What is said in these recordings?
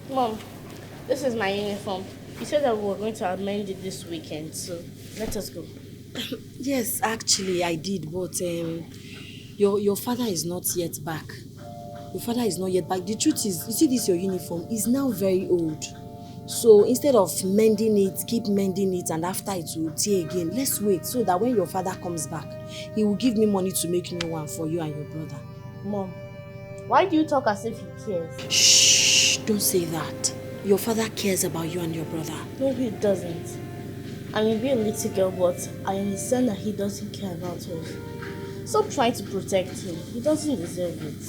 Mom, this is my uniform. You said that we were going to amend it this weekend, so let us go. Yes, actually I did, but your father is not yet back. Your father is not yet back. The truth is, you see this your uniform is now very old. So instead of mending it, keep mending it and after it will tear again, let's wait so that when your father comes back, he will give me money to make new one for you and your brother. Mom, why do you talk as if he cares? Shh, don't say that. Your father cares about you and your brother. No, he doesn't. I may be a little girl, but I understand that he doesn't care about us. Stop trying to protect him. He doesn't deserve it.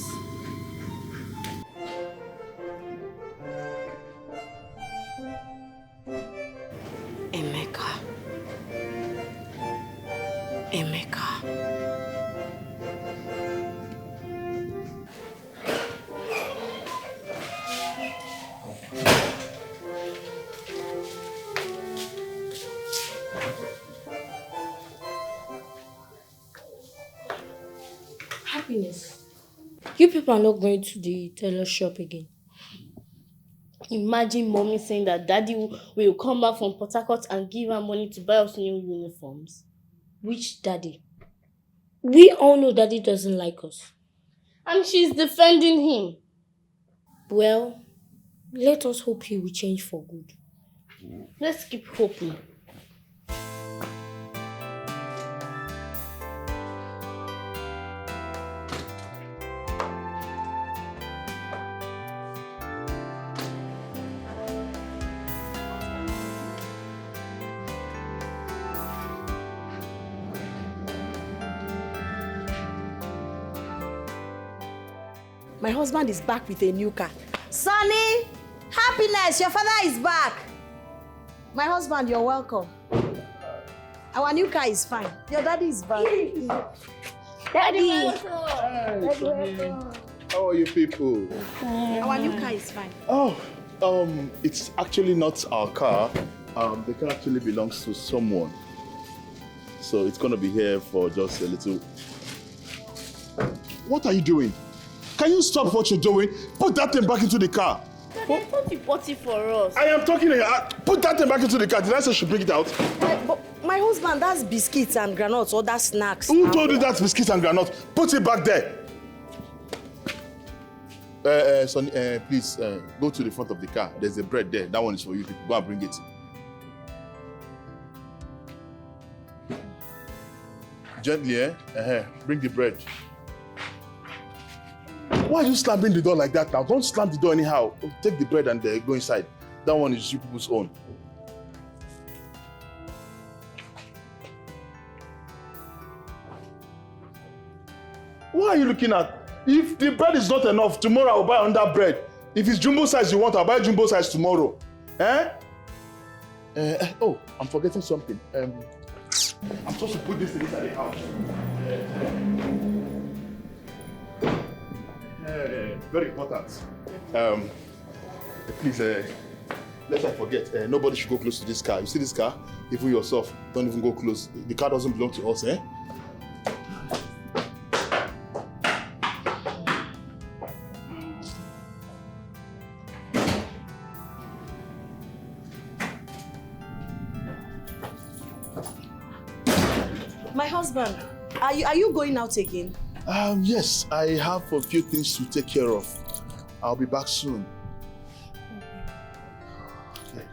Emeka. Emeka. Happiness. You people are not going to the tailor shop again. Imagine mommy saying that daddy will come back from Port Harcourt and give her money to buy us new uniforms. Which daddy? We all know daddy doesn't like us. And she's defending him. Well, let us hope he will change for good. Let's keep hoping. My husband is back with a new car. Sonny! Happiness! Your father is back! My husband, you're welcome. Our new car is fine. Your daddy is back. Daddy! How are you people? Our new car is fine. Oh, it's actually not our car. The car actually belongs to someone. So it's gonna be here for just a little. What are you doing? Can you stop what you're doing? Put that thing back into the car. Daddy, I thought you bought it for us. I am talking here. Put that thing back into the car. Did I say she bring it out? My husband, that's biscuits and granuts, other snacks. Who told you that's biscuits and granuts? Put it back there. Sonny, please go to the front of the car. There's a bread there. That one is for you. Go and bring it. Gently, bring the bread. Why are you slamming the door like that now? Don't slam the door anyhow. Take the bread and go inside. That one is you people's own. What are you looking at? If the bread is not enough, tomorrow I'll buy another bread. If it's jumbo size you want, I'll buy jumbo size tomorrow. Oh, I'm forgetting something. I'm supposed to put this inside the house. Very important. Please, lest I forget, nobody should go close to this car. You see this car? Even yourself, don't even go close. The car doesn't belong to us, eh? My husband, are you going out again? Yes, I have a few things to take care of. I'll be back soon. Okay.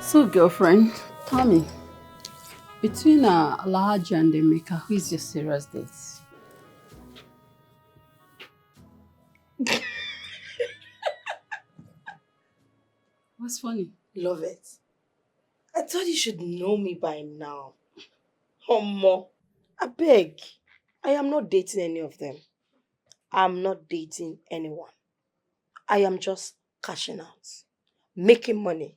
So, girlfriend, tell me, between Alhaji and Emeka, who is your serious date? What's funny? Love it. I thought you should know me by now. Omo, I beg. I am not dating any of them. I'm not dating anyone. I am just cashing out, making money.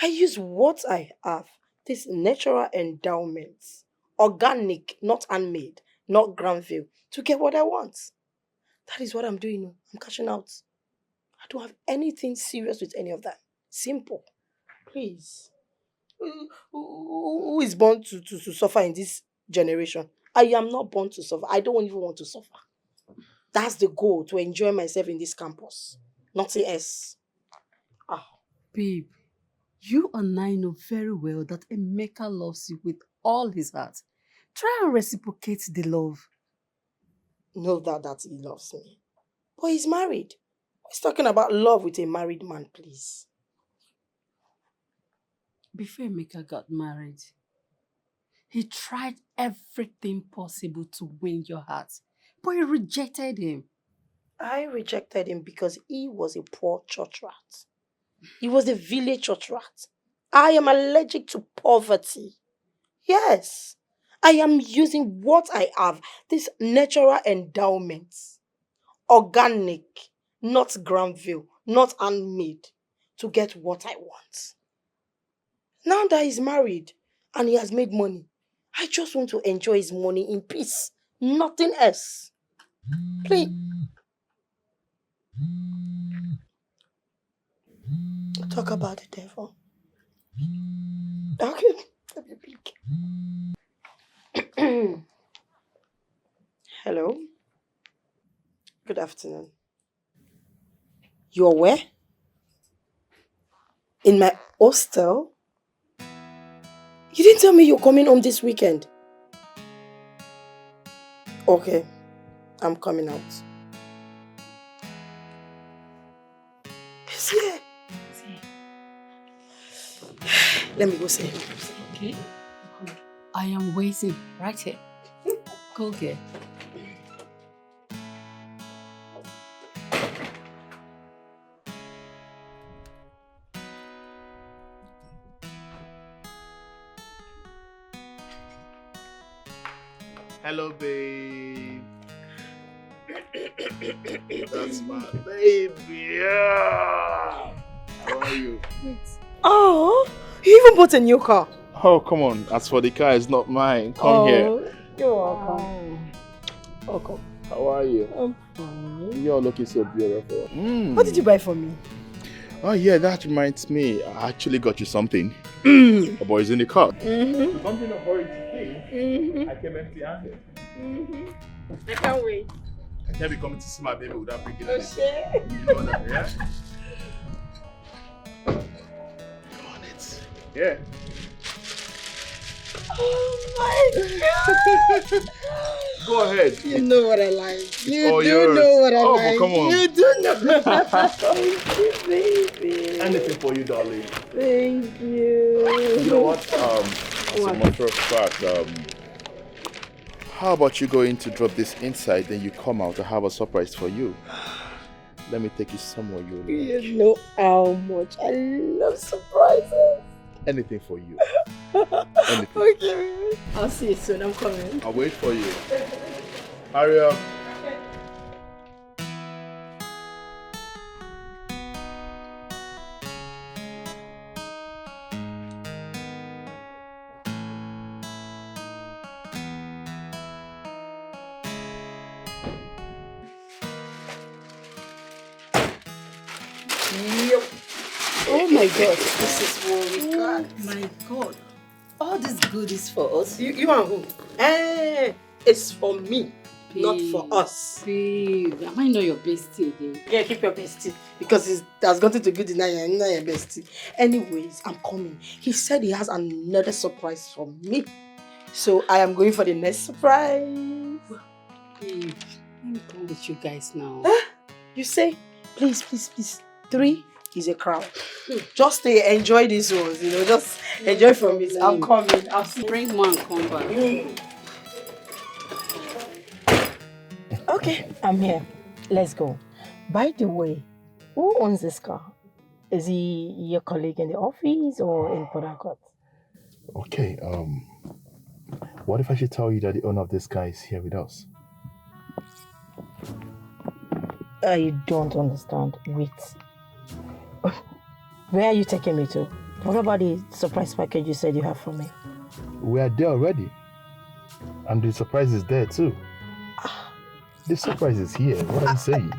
I use what I have, these natural endowments, organic, not handmade, not Granville, to get what I want. That is what I'm doing. I'm cashing out. I don't have anything serious with any of that. Simple. Please. Who is born to suffer in this generation? I am not born to suffer. I don't even want to suffer. That's the goal, to enjoy myself in this campus. Nothing else. Ah. Babe, you and I know very well that Emeka loves you with all his heart. Try and reciprocate the love. Know that he loves me. But he's married. He's talking about love with a married man, please. Before Emeka got married, he tried everything possible to win your heart, but you rejected him. I rejected him because he was a poor church rat. He was a village church rat. I am allergic to poverty. Yes, I am using what I have, these natural endowments, organic, not Granville, not handmade, to get what I want. Now that he's married and he has made money, I just want to enjoy his money in peace. Nothing else. Please. Talk about the devil. Okay. Let me pick. Hello. Good afternoon. You're where? In my hostel? You didn't tell me you're coming home this weekend. Okay, I'm coming out. He's here. Let me go see him. Okay? I am waiting right here. Go get. Hello, babe. That's my baby. Yeah. How are you? Oh, you even bought a new car. Oh, come on. As for the car, it's not mine. Come here. You're welcome. Welcome. How are you? I'm fine. You're looking so beautiful. What did you buy for me? Oh, yeah, that reminds me. I actually got you something. The boy's in the car. Something of hurry to see. I came empty-handed. I can't wait. I can't be coming to see my baby without bringing Oh, anything. shit. You know that, yeah? Go on it. Yeah. Oh my God. Go ahead. You know what I like. You Oh, do yours. know what I Oh, like. come on. You do know. Thank you, baby. Anything for you, darling. Thank you. You know what? As a matter of fact, how about you going to drop this inside, then you come out, I have a surprise for you. Let me take you somewhere you like. You know how much I love surprises. Anything for you. Anything. Okay, baby. I'll see you soon. I'm coming. I'll wait for you. Hurry up. Oh my God, this is what we got. My God. All this goodies for us. You and who? It's for me, not for us. Babe, am I not your bestie again? Yeah, keep your bestie. Because it has gotten to good enough, you're not your bestie. Anyways, I'm coming. He said he has another surprise for me. So I am going for the next surprise. Babe, let me come with you guys now. You say, please, please, please. 3 is a crowd. Just stay, enjoy these ones, just enjoy from it. I'm coming. I'll see. Bring one, come back. Okay, I'm here. Let's go. By the way, who owns this car? Is he your colleague in the office or in Port Harcourt? Okay, what if I should tell you that the owner of this car is here with us? I don't understand. Wait. Where are you taking me to? What about the surprise package you said you have for me? We are there already. And the surprise is there too. The surprise is here. What are you saying?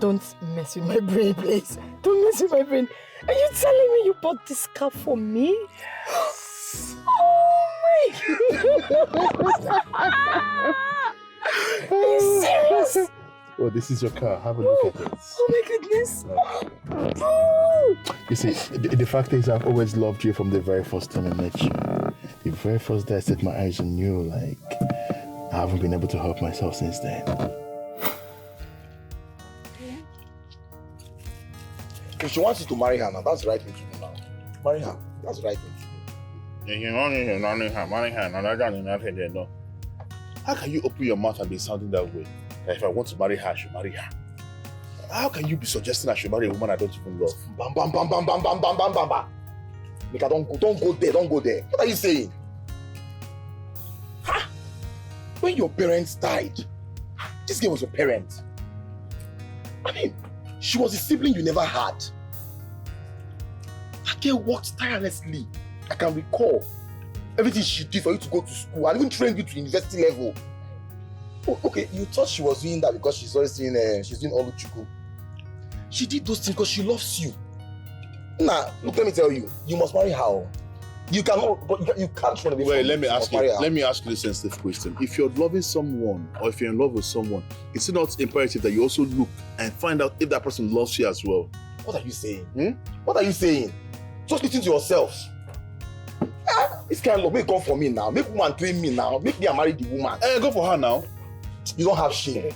Don't mess with my brain, please. Don't mess with my brain. Are you telling me you bought this car for me? Yes. Oh my God. Are you serious? Oh, this is your car. Have a look at it. Oh my goodness. You see, the fact is I've always loved you from the very first time I met you. The very first day I set my eyes on you, like, I haven't been able to help myself since then. If she wants you to marry her now, that's the right thing to do now. Marry her. That's the right thing to do. How can you open your mouth and be sounding that way? That if I want to marry her, I should marry her. How can you be suggesting I should marry a woman I don't even love? Bam, bam, bam, bam, bam, bam, bam, bam, bam, bam. Mika, don't go there. What are you saying? Huh? When your parents died, this girl was your parent. I mean, she was a sibling you never had. That girl worked tirelessly. I can recall everything she did for you to go to school and even trained you to university level. Oh, okay, you thought she was doing that because she's always doing Oluchukwu. She did those things because she loves you. Nah, look, let me tell you, you must marry her. You cannot, but you can't run away. Wait, from let me it. ask you. Let me ask you this sensitive question. If you're loving someone, or if you're in love with someone, is it not imperative that you also look and find out if that person loves you as well? What are you saying? What are you saying? Just listen to yourself. This kind of love, make go for me now. Make woman train me now. Make me marry the woman. Go for her now. You don't have shame.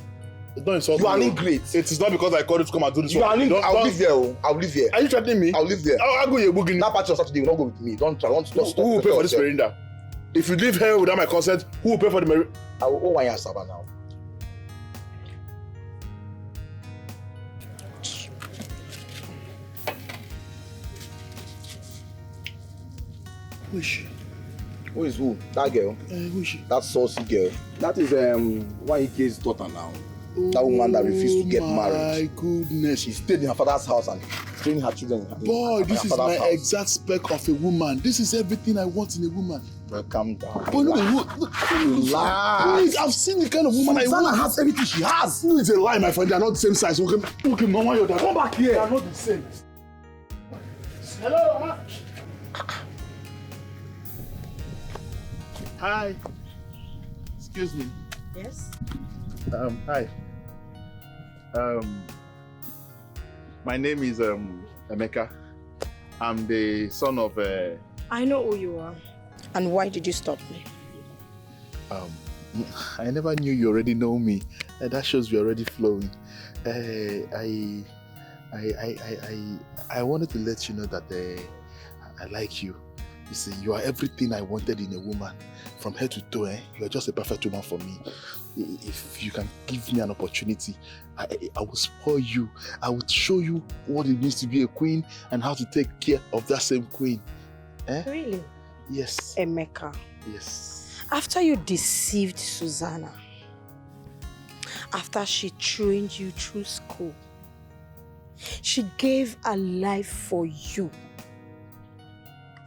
Don't insult me. You are an ingrate. It is not because I called you to come and do this. You are an ingrate. I'll live there. I'll live here. Are you threatening me? I'll live there. I'll go here. That party on Saturday will not go with me. Don't try. Who will pay for this merinda? If you leave here without my consent, who will pay for the merinda? I will owe 1 year Saba now. Who is she? Who is who? That girl. Who is she? That saucy girl. That is Ike's daughter now. That woman that refused to get married. My goodness. She stayed in her father's house and training her children. Boy, this is my house. exact spec of a woman. This is everything I want in a woman. Well, calm down. But look, please, I've seen the kind of woman I want. Susanna has everything she has. No, it's a lie, my friend. They are not the same size. Okay, Mama, you're there. Come back here. They are not the same. Hello, Mama. Hi. Excuse me. Yes? Hi. My name is Emeka. I'm the son of I know who you are. And why did you stop me? I never knew you already know me. That shows we're already flowing. I wanted to let you know that I like you. You see, you are everything I wanted in a woman. From head to toe, you are just a perfect woman for me. If you can give me an opportunity, I will spoil you. I will show you what it means to be a queen and how to take care of that same queen. Really? Yes. Emeka. Yes. After you deceived Susanna, after she trained you through school, she gave her life for you,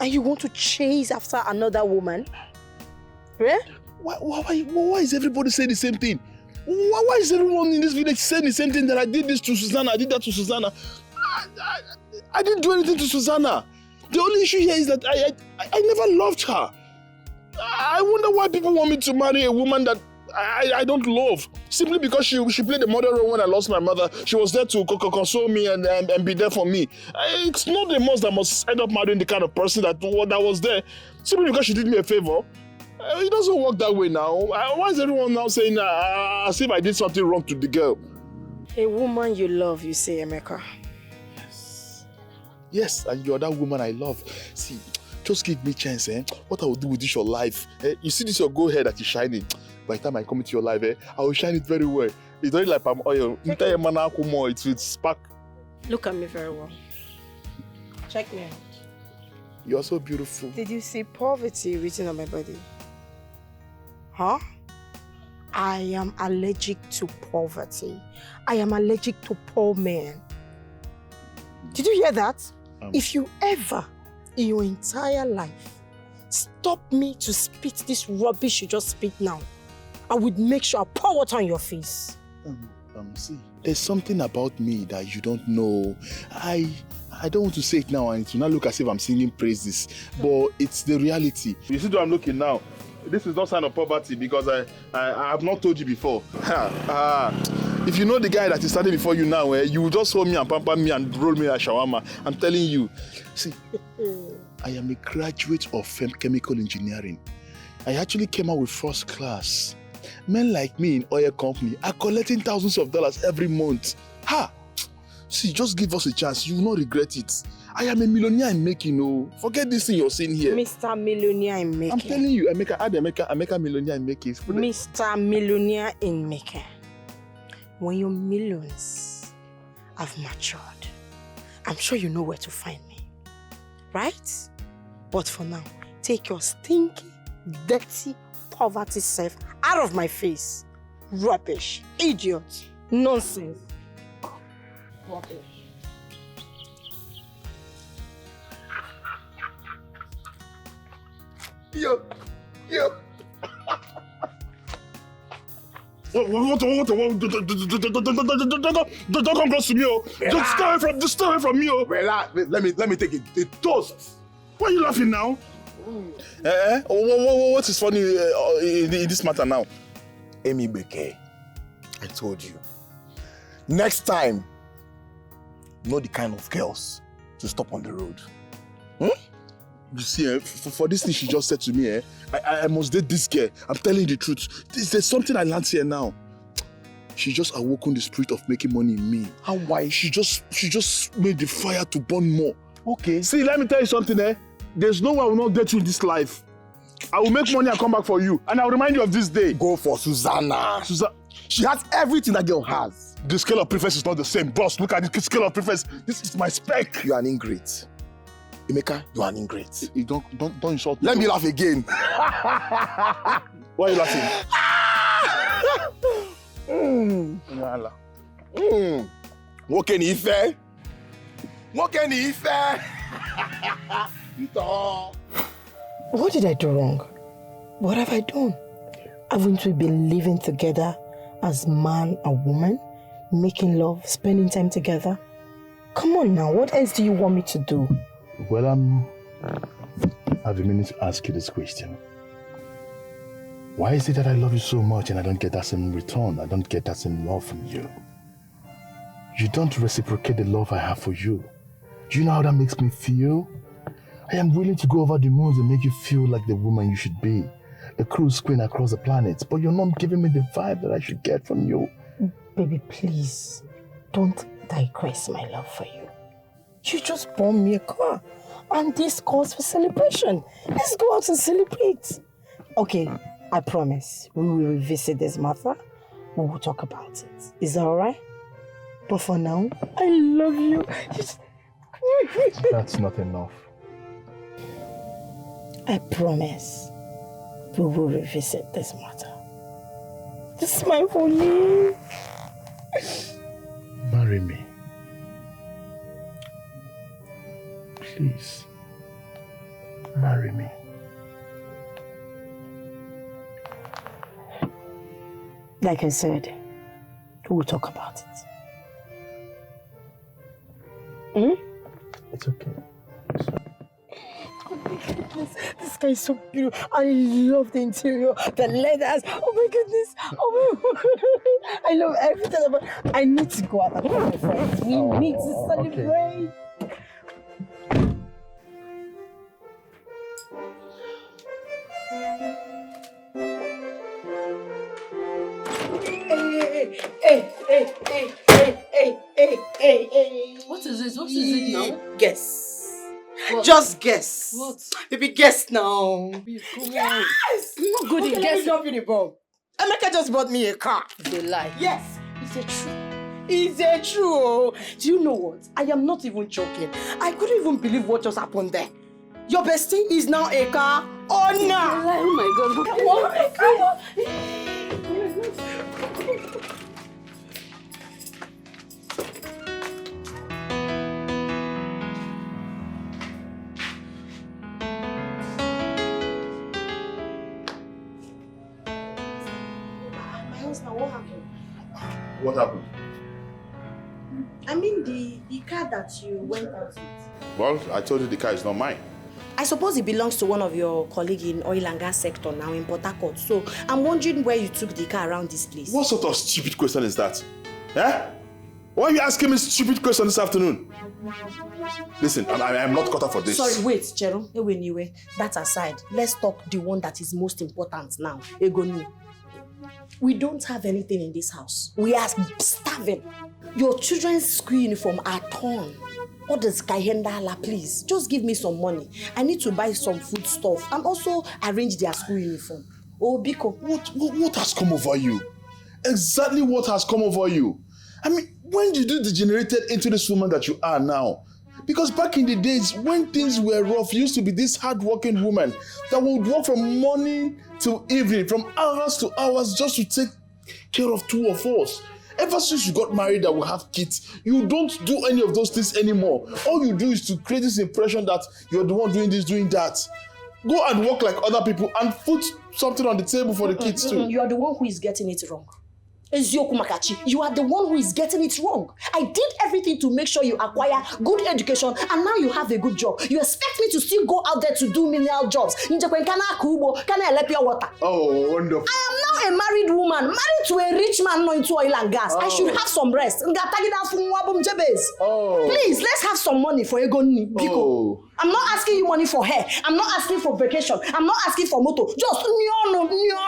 and you want to chase after another woman? Eh? Why is everybody saying the same thing? Why is everyone in this village saying the same thing, that I did this to Susanna, I did that to Susanna? I didn't do anything to Susanna. The only issue here is that I never loved her. I wonder why people want me to marry a woman that I don't love. Simply because she played the mother role when I lost my mother. She was there to console me and be there for me. It's not the most that must end up marrying the kind of person that was there. Simply because she did me a favor. It doesn't work that way now. Why is everyone now saying as if I did something wrong to the girl? A woman you love, you say, Emeka. Yes, and you're that woman I love. See, just give me a chance, What I will do with this your life. You see this your gold hair that is shining. By the time I come into your life, I will shine it very well. It's not like palm oil. It will spark. Look at me very well. Check me out. You're so beautiful. Did you see poverty written on my body? Huh? I am allergic to poverty. I am allergic to poor men. Did you hear that? If you ever, in your entire life, stop me to spit this rubbish you just spit now, I would make sure I pour water on your face. See, there's something about me that you don't know. I don't want to say it now and it will not look as if I'm singing praises, but it's the reality. You see where I'm looking now? This is not sign of poverty because I have not told you before. If you know the guy that is standing before you now, you will just hold me and pamper me and roll me a shawarma. I'm telling you. See, I am a graduate of chemical engineering. I actually came out with first class. Men like me in oil company are collecting thousands of dollars every month. See, just give us a chance. You will not regret it. I am a millionaire in making, oh. Forget this thing you're seeing here. Mr. Millionaire in making. I'm telling you, I make a millionaire in making. Mr. Millionaire in making. When your millions have matured, I'm sure you know where to find me. Right? But for now, take your stinky, dirty, poverty self out of my face. Rubbish. Idiot. Nonsense. Rubbish. Yo. What? Don't come close to me, oh. Just stay away from me, oh. Well, let me take a toast. Why are you laughing now? What is funny in this matter now? Amy Beke, I told you. Next time, know the kind of girls to stop on the road. You see, for this thing she just said to me, I must date this girl. I'm telling you the truth. There's something I learned here now. She just awoken the spirit of making money in me. How wise? She just made the fire to burn more. Okay. See, let me tell you something, There's no way I will not get you in this life. I will make money and come back for you. And I'll remind you of this day. Go for Susanna. She has everything that girl has. The scale of preference is not the same. Boss, look at the scale of preference. This is my spec. You are an ingrate. Emeka, you are an ingrate. You don't insult me. Let me laugh again. Why are you laughing? Woke ni ife. What did I do wrong? What have I done? Haven't we been living together as man and woman? Making love, spending time together? Come on now, what else do you want me to do? Well, I've been meaning to ask you this question. Why is it that I love you so much and I don't get that same return? I don't get that same love from you. You don't reciprocate the love I have for you. Do you know how that makes me feel? I am willing to go over the moons and make you feel like the woman you should be. A cruise queen across the planet, but you're not giving me the vibe that I should get from you. Baby, please, don't digress my love for you. You just bought me a car, and this calls for celebration. Let's go out and celebrate. Okay, I promise, we will revisit this matter. We will talk about it. Is that all right? But for now, I love you. That's not enough. I promise, we will revisit this matter. This is my only. Marry me. Please. Marry me. Like I said, we'll talk about it. It's okay. Oh my goodness, this guy is so beautiful. I love the interior, the leathers. Oh my goodness. Oh my God. I love everything about it. I need to go out with my friends. We need to celebrate. Hey. What is it? What is it now? Guess. What? Just guess. What? Baby, guess now. Come on. Yes! I'm not good Okay, at let me guessing. drop you the bomb. Emeka just bought me a car. They lie. Yes, it's a true. It's a true. Do you know what? I am not even joking. I couldn't even believe what just happened there. Your bestie is now a car owner. They lie. Oh my God. Come on, come on. What happened? I mean the car that you went out with. Well, I told you the car is not mine. I suppose it belongs to one of your colleagues in oil and gas sector now in Port Harcourt. So I'm wondering where you took the car around this place. What sort of stupid question is that? Eh? Why are you asking me stupid question this afternoon? Listen, I'm not cut out for this. Sorry, wait, Chero. Anyway, that aside, let's talk the one that is most important now. Egoni. We don't have anything in this house. We are starving. Your children's school uniform are torn. Others, please, just give me some money. I need to buy some food stuff and also arrange their school uniform. Oh, Biko. What has come over you? Exactly what has come over you? I mean, when did you degenerated into this woman that you are now? Because back in the days, when things were rough, you used to be this hard-working woman that would work from morning to evening, from hours to hours, just to take care of two of us. Ever since you got married and we have kids, you don't do any of those things anymore. All you do is to create this impression that you're the one doing this, doing that. Go and work like other people and put something on the table for the kids too. You are the one who is getting it wrong. Ezioku Makachi, you are the one who is getting it wrong. I did everything to make sure you acquire good education and now you have a good job. You expect me to still go out there to do menial jobs? Oh, wonderful. I am now a married woman, married to a rich man not into oil and gas. I should have some rest. Oh. Please, let's have some money for Egoni. Oh. I'm not asking you money for hair. I'm not asking for vacation. I'm not asking for moto. Just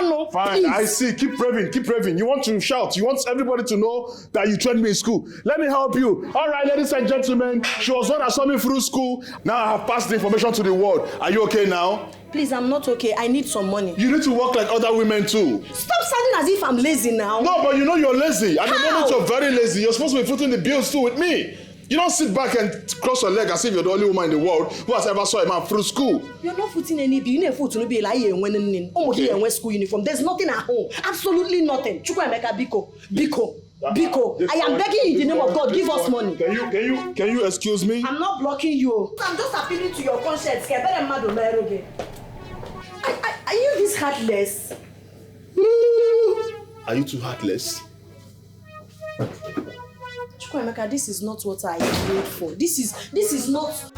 no. Fine, please. I see. Keep raving. You want to shout. You want everybody to know that you trained me in school. Let me help you. All right, ladies and gentlemen. She was one that saw me through school. Now I have passed the information to the world. Are you okay now? Please, I'm not okay. I need some money. You need to work like other women too. Stop sounding as if I'm lazy now. No, but you know you're lazy. At the How? moment you're very lazy. You're supposed to be footing the bills too with me. You don't sit back and cross your leg as if you're the only woman in the world who has ever saw a man through school. You're not footing any bill. You're not footing be like when school uniform. There's nothing at home. Absolutely nothing. Chukwuemeka Biko. I am begging you in the name of God. Give us money. Can you excuse me? I'm not blocking you. I'm just appealing to your conscience. Are you this heartless? Are you too heartless? Chukwuemeka, this is not what I prayed for. This is not.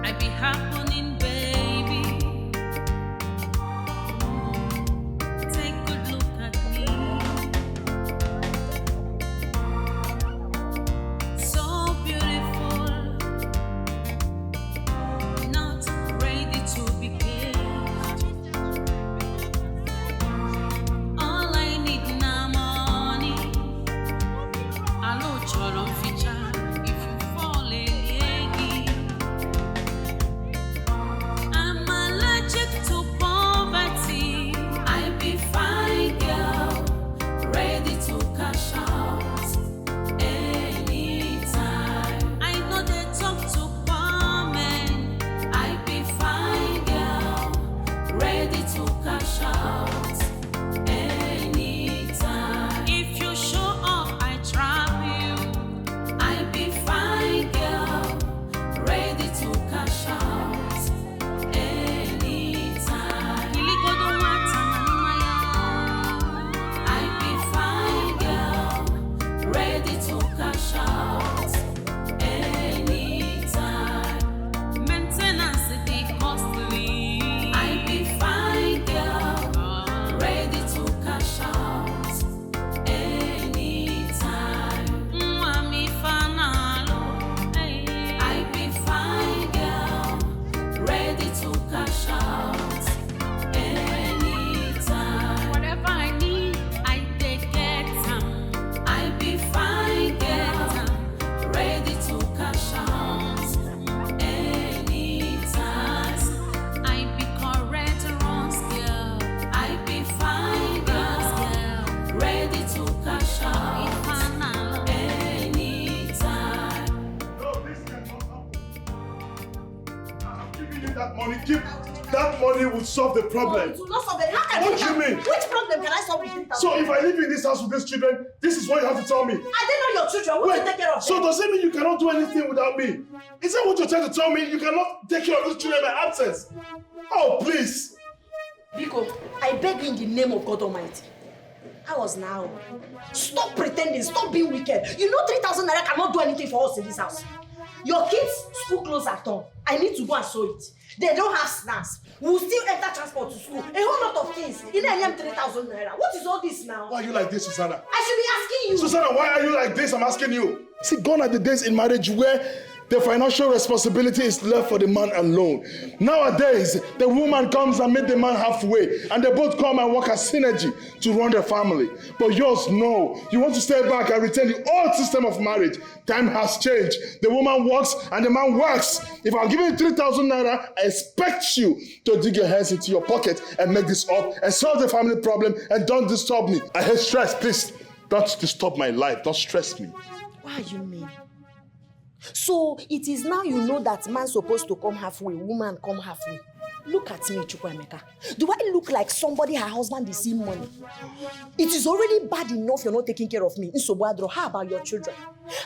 I be happening, baby. Take a good look at me. So beautiful. Now giving you that money. That money would solve the problem. No, it will not solve it. How can What do you mean? Which problem can I solve with 3,000? So if I live in this house with these children, this is what you have to tell me. Are they not your children? Who will take care of them? So does it mean you cannot do anything without me? Is that what you're trying to tell me? You cannot take care of these children in my absence? Oh, please. Biko, I beg you in the name of God Almighty. I was now. Stop pretending. Stop being wicked. You know 3,000 naira cannot do anything for us in this house. Your kids' school clothes are torn. I need to go and sew it. They don't have snacks. We'll still enter transport to school. A whole lot of things. In the 3,000 naira. What is all this now? Why are you like this, Susanna? I should be asking you. Susanna, why are you like this? I'm asking you. See, gone are the days in marriage where the financial responsibility is left for the man alone. Nowadays, the woman comes and meets the man halfway, and they both come and work as synergy to run their family. But yours, no. You want to stay back and retain the old system of marriage. Time has changed. The woman works and the man works. If I'm giving you 3,000 naira, I expect you to dig your hands into your pocket and make this up and solve the family problem, and don't disturb me. I hate stress. Please, don't disturb my life. Don't stress me. Why are you mean? So it is now you know that man supposed to come halfway, woman come halfway. Look at me, Chukwuemeka. Do I look like somebody her husband is seeing money? It is already bad enough you're not taking care of me. Insobadro, how about your children?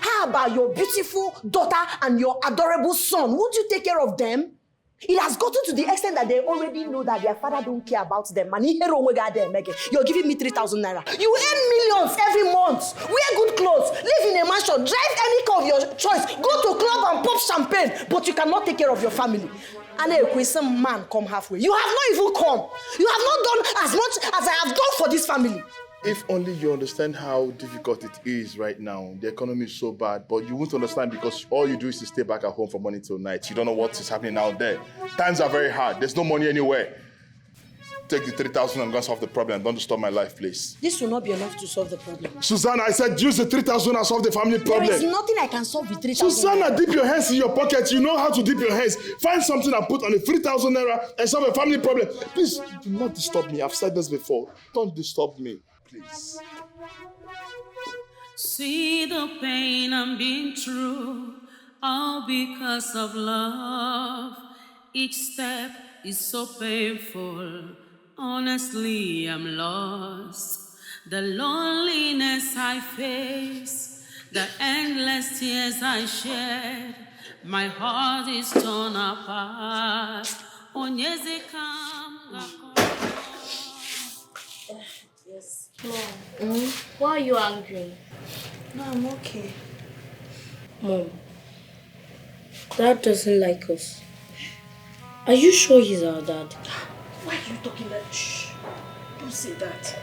How about your beautiful daughter and your adorable son? Would you take care of them? It has gotten to the extent that they already know that their father don't care about them. You're giving me 3,000 naira. You earn millions every month. Wear good clothes. Live in a mansion. Drive any car of your choice. Go to club and pop champagne. But you cannot take care of your family. And some man come halfway. You have not even come. You have not done as much as I have done for this family. If only you understand how difficult it is right now. The economy is so bad, but you won't understand because all you do is to stay back at home from morning till night. You don't know what is happening out there. Times are very hard. There's no money anywhere. Take the 3,000 and go solve the problem. Don't disturb my life, please. This will not be enough to solve the problem. Susanna, I said use the 3,000 and solve the family problem. There is nothing I can solve with 3,000. Susanna, dip your hands in your pocket. You know how to dip your hands. Find something and put on the 3,000 naira and solve a family problem. Please, do not disturb me. I've said this before. Don't disturb me, please. See the pain I'm being through, all because of love. Each step is so painful. Honestly, I'm lost. The loneliness I face, the endless tears I shed, my heart is torn apart. Yes. Mom, why are you angry? No, I'm okay. Mom, Dad doesn't like us. Are you sure he's our dad? Why are you talking like shh? Don't say that.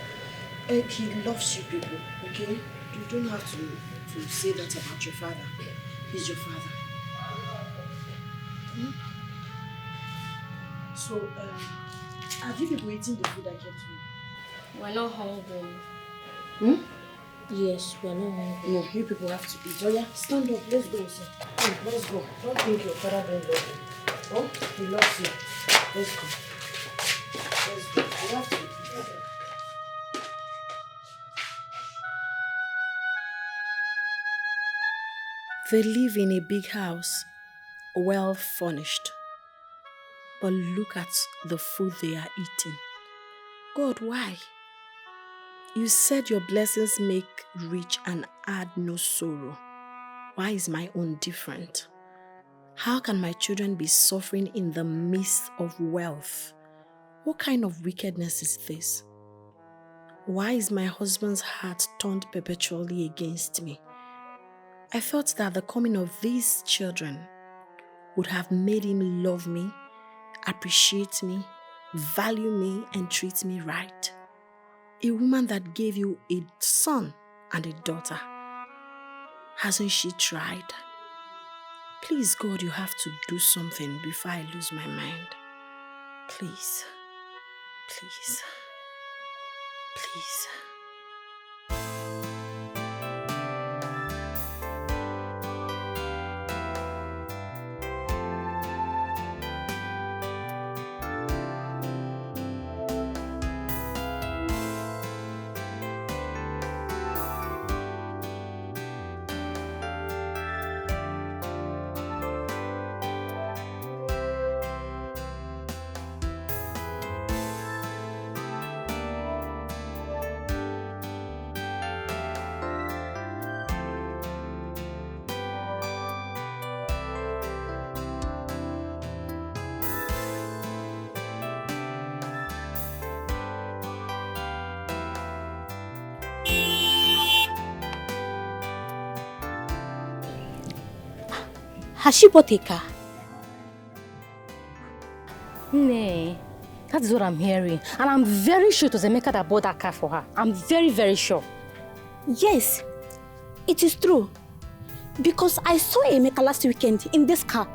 He loves you people, okay? You don't have to say that about your father. He's your father. So, have you people eaten the food I kept for you? We're not hungry. Yes, we're not hungry. No, you people have to eat. Oh yeah, stand up. Let's go, sir. Let's go. Don't think your father don't love you. Oh, he loves you. Let's go. Let's go. You have to eat. They live in a big house, well furnished. But look at the food they are eating. God, why? You said your blessings make rich and add no sorrow. Why is my own different? How can my children be suffering in the midst of wealth? What kind of wickedness is this? Why is my husband's heart turned perpetually against me? I thought that the coming of these children would have made him love me, appreciate me, value me, and treat me right. A woman that gave you a son and a daughter. Hasn't she tried? Please, God, you have to do something before I lose my mind. Please. Please. Please. Has she bought a car? Nay, that is what I'm hearing. And I'm very sure it was Emeka that bought that car for her. I'm very, very sure. Yes, it is true. Because I saw Emeka last weekend in this car.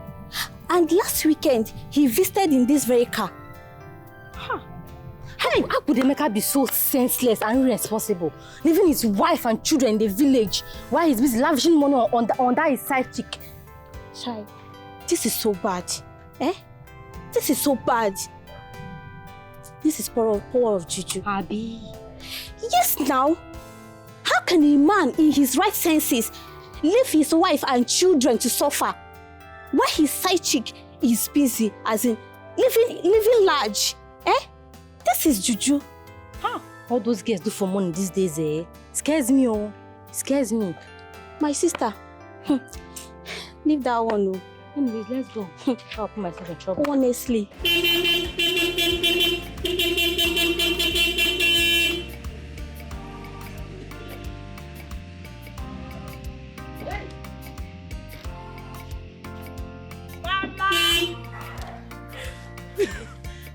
And last weekend, he visited in this very car. Huh. How could Emeka be so senseless and irresponsible, leaving his wife and children in the village while he's busy lavishing money on that his side chick? Chai, this is so bad. Eh? This is so bad. This is power of juju. Abi. Yes, now. How can a man in his right senses leave his wife and children to suffer while his side chick is busy, as in living large? Eh? This is juju. Huh? All those girls do for money these days, eh? Scares me, oh. Scares me. My sister. Leave that one, oh. Anyways, let's go. I'll put myself in trouble. Honestly.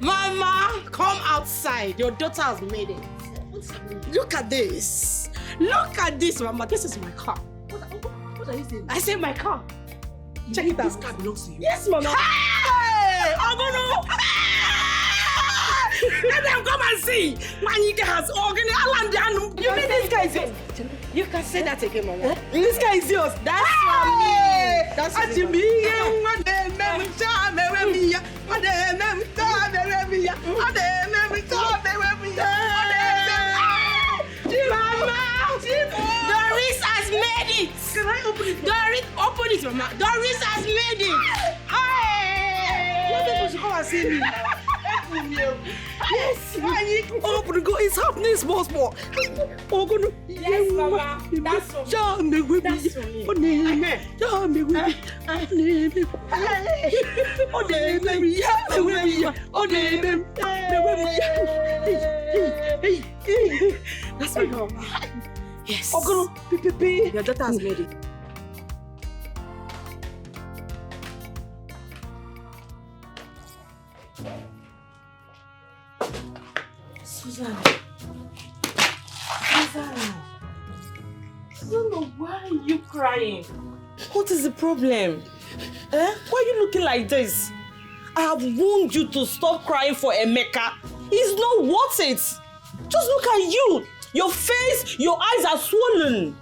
Mama, come outside. Your daughter has made it. Look at this. Look at this, Mama. This is my car. What are you saying? I said my car. Check it out. This car belongs to you. Yes, Mama. Hey! Ogono! Let them come and see. Manike has organized. You mean this guy is yours? You can say that again, Mama. Eh? This guy is yours. That's hey! That's what you mean. Doris has made it. Can I open it? Doris, open it, Mama. Doris has made it. Hey! You think we should come and see me? Yes. Open go. It's happening small. Oh, go. Yes, Mama. That's for me. That's for me. That's my Mama. Yes. Oh, your daughter has made it. Susanna, why are you crying? What is the problem? Why are you looking like this? I have warned you to stop crying for Emeka. He's not worth it. Just look at you. Your face, your eyes are swollen.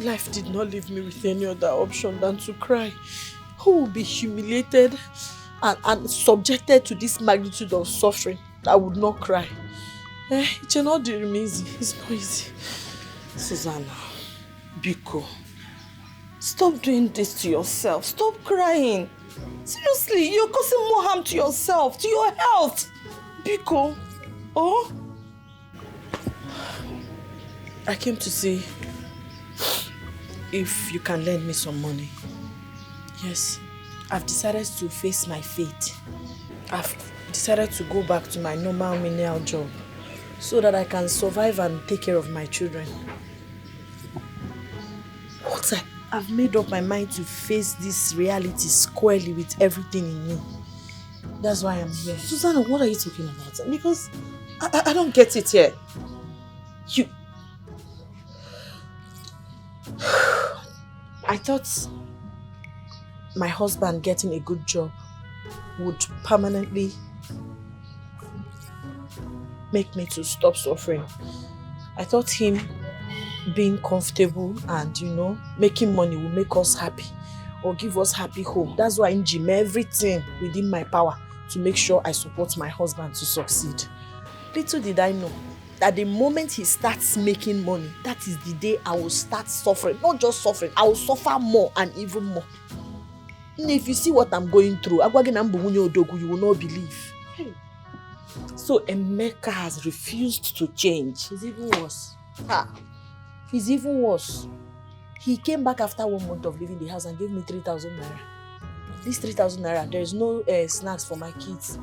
Life did not leave me with any other option than to cry. Who will be humiliated and subjected to this magnitude of suffering that would not cry? It's not easy. It's not easy. Susanna, Biko, stop doing this to yourself. Stop crying. Seriously, you're causing more harm to yourself, to your health. Biko, oh? I came to see if you can lend me some money. Yes, I've decided to face my fate. I've decided to go back to my normal menial job so that I can survive and take care of my children. I've made up my mind to face this reality squarely with everything in me. That's why I'm here. Susanna, what are you talking about? Because I don't get it here. I thought my husband getting a good job would permanently make me to stop suffering. I thought him being comfortable and, making money will make us happy or give us happy home. That's why I'm doing everything within my power to make sure I support my husband to succeed. Little did I know that the moment he starts making money, that is the day I will start suffering. Not just suffering, I will suffer more and even more. And if you see what I'm going through, you will not believe. Hey. So Emeka has refused to change. He's even worse. He's even worse. He came back after 1 month of leaving the house and gave me 3,000 naira. This 3,000 naira, there is no snacks for my kids.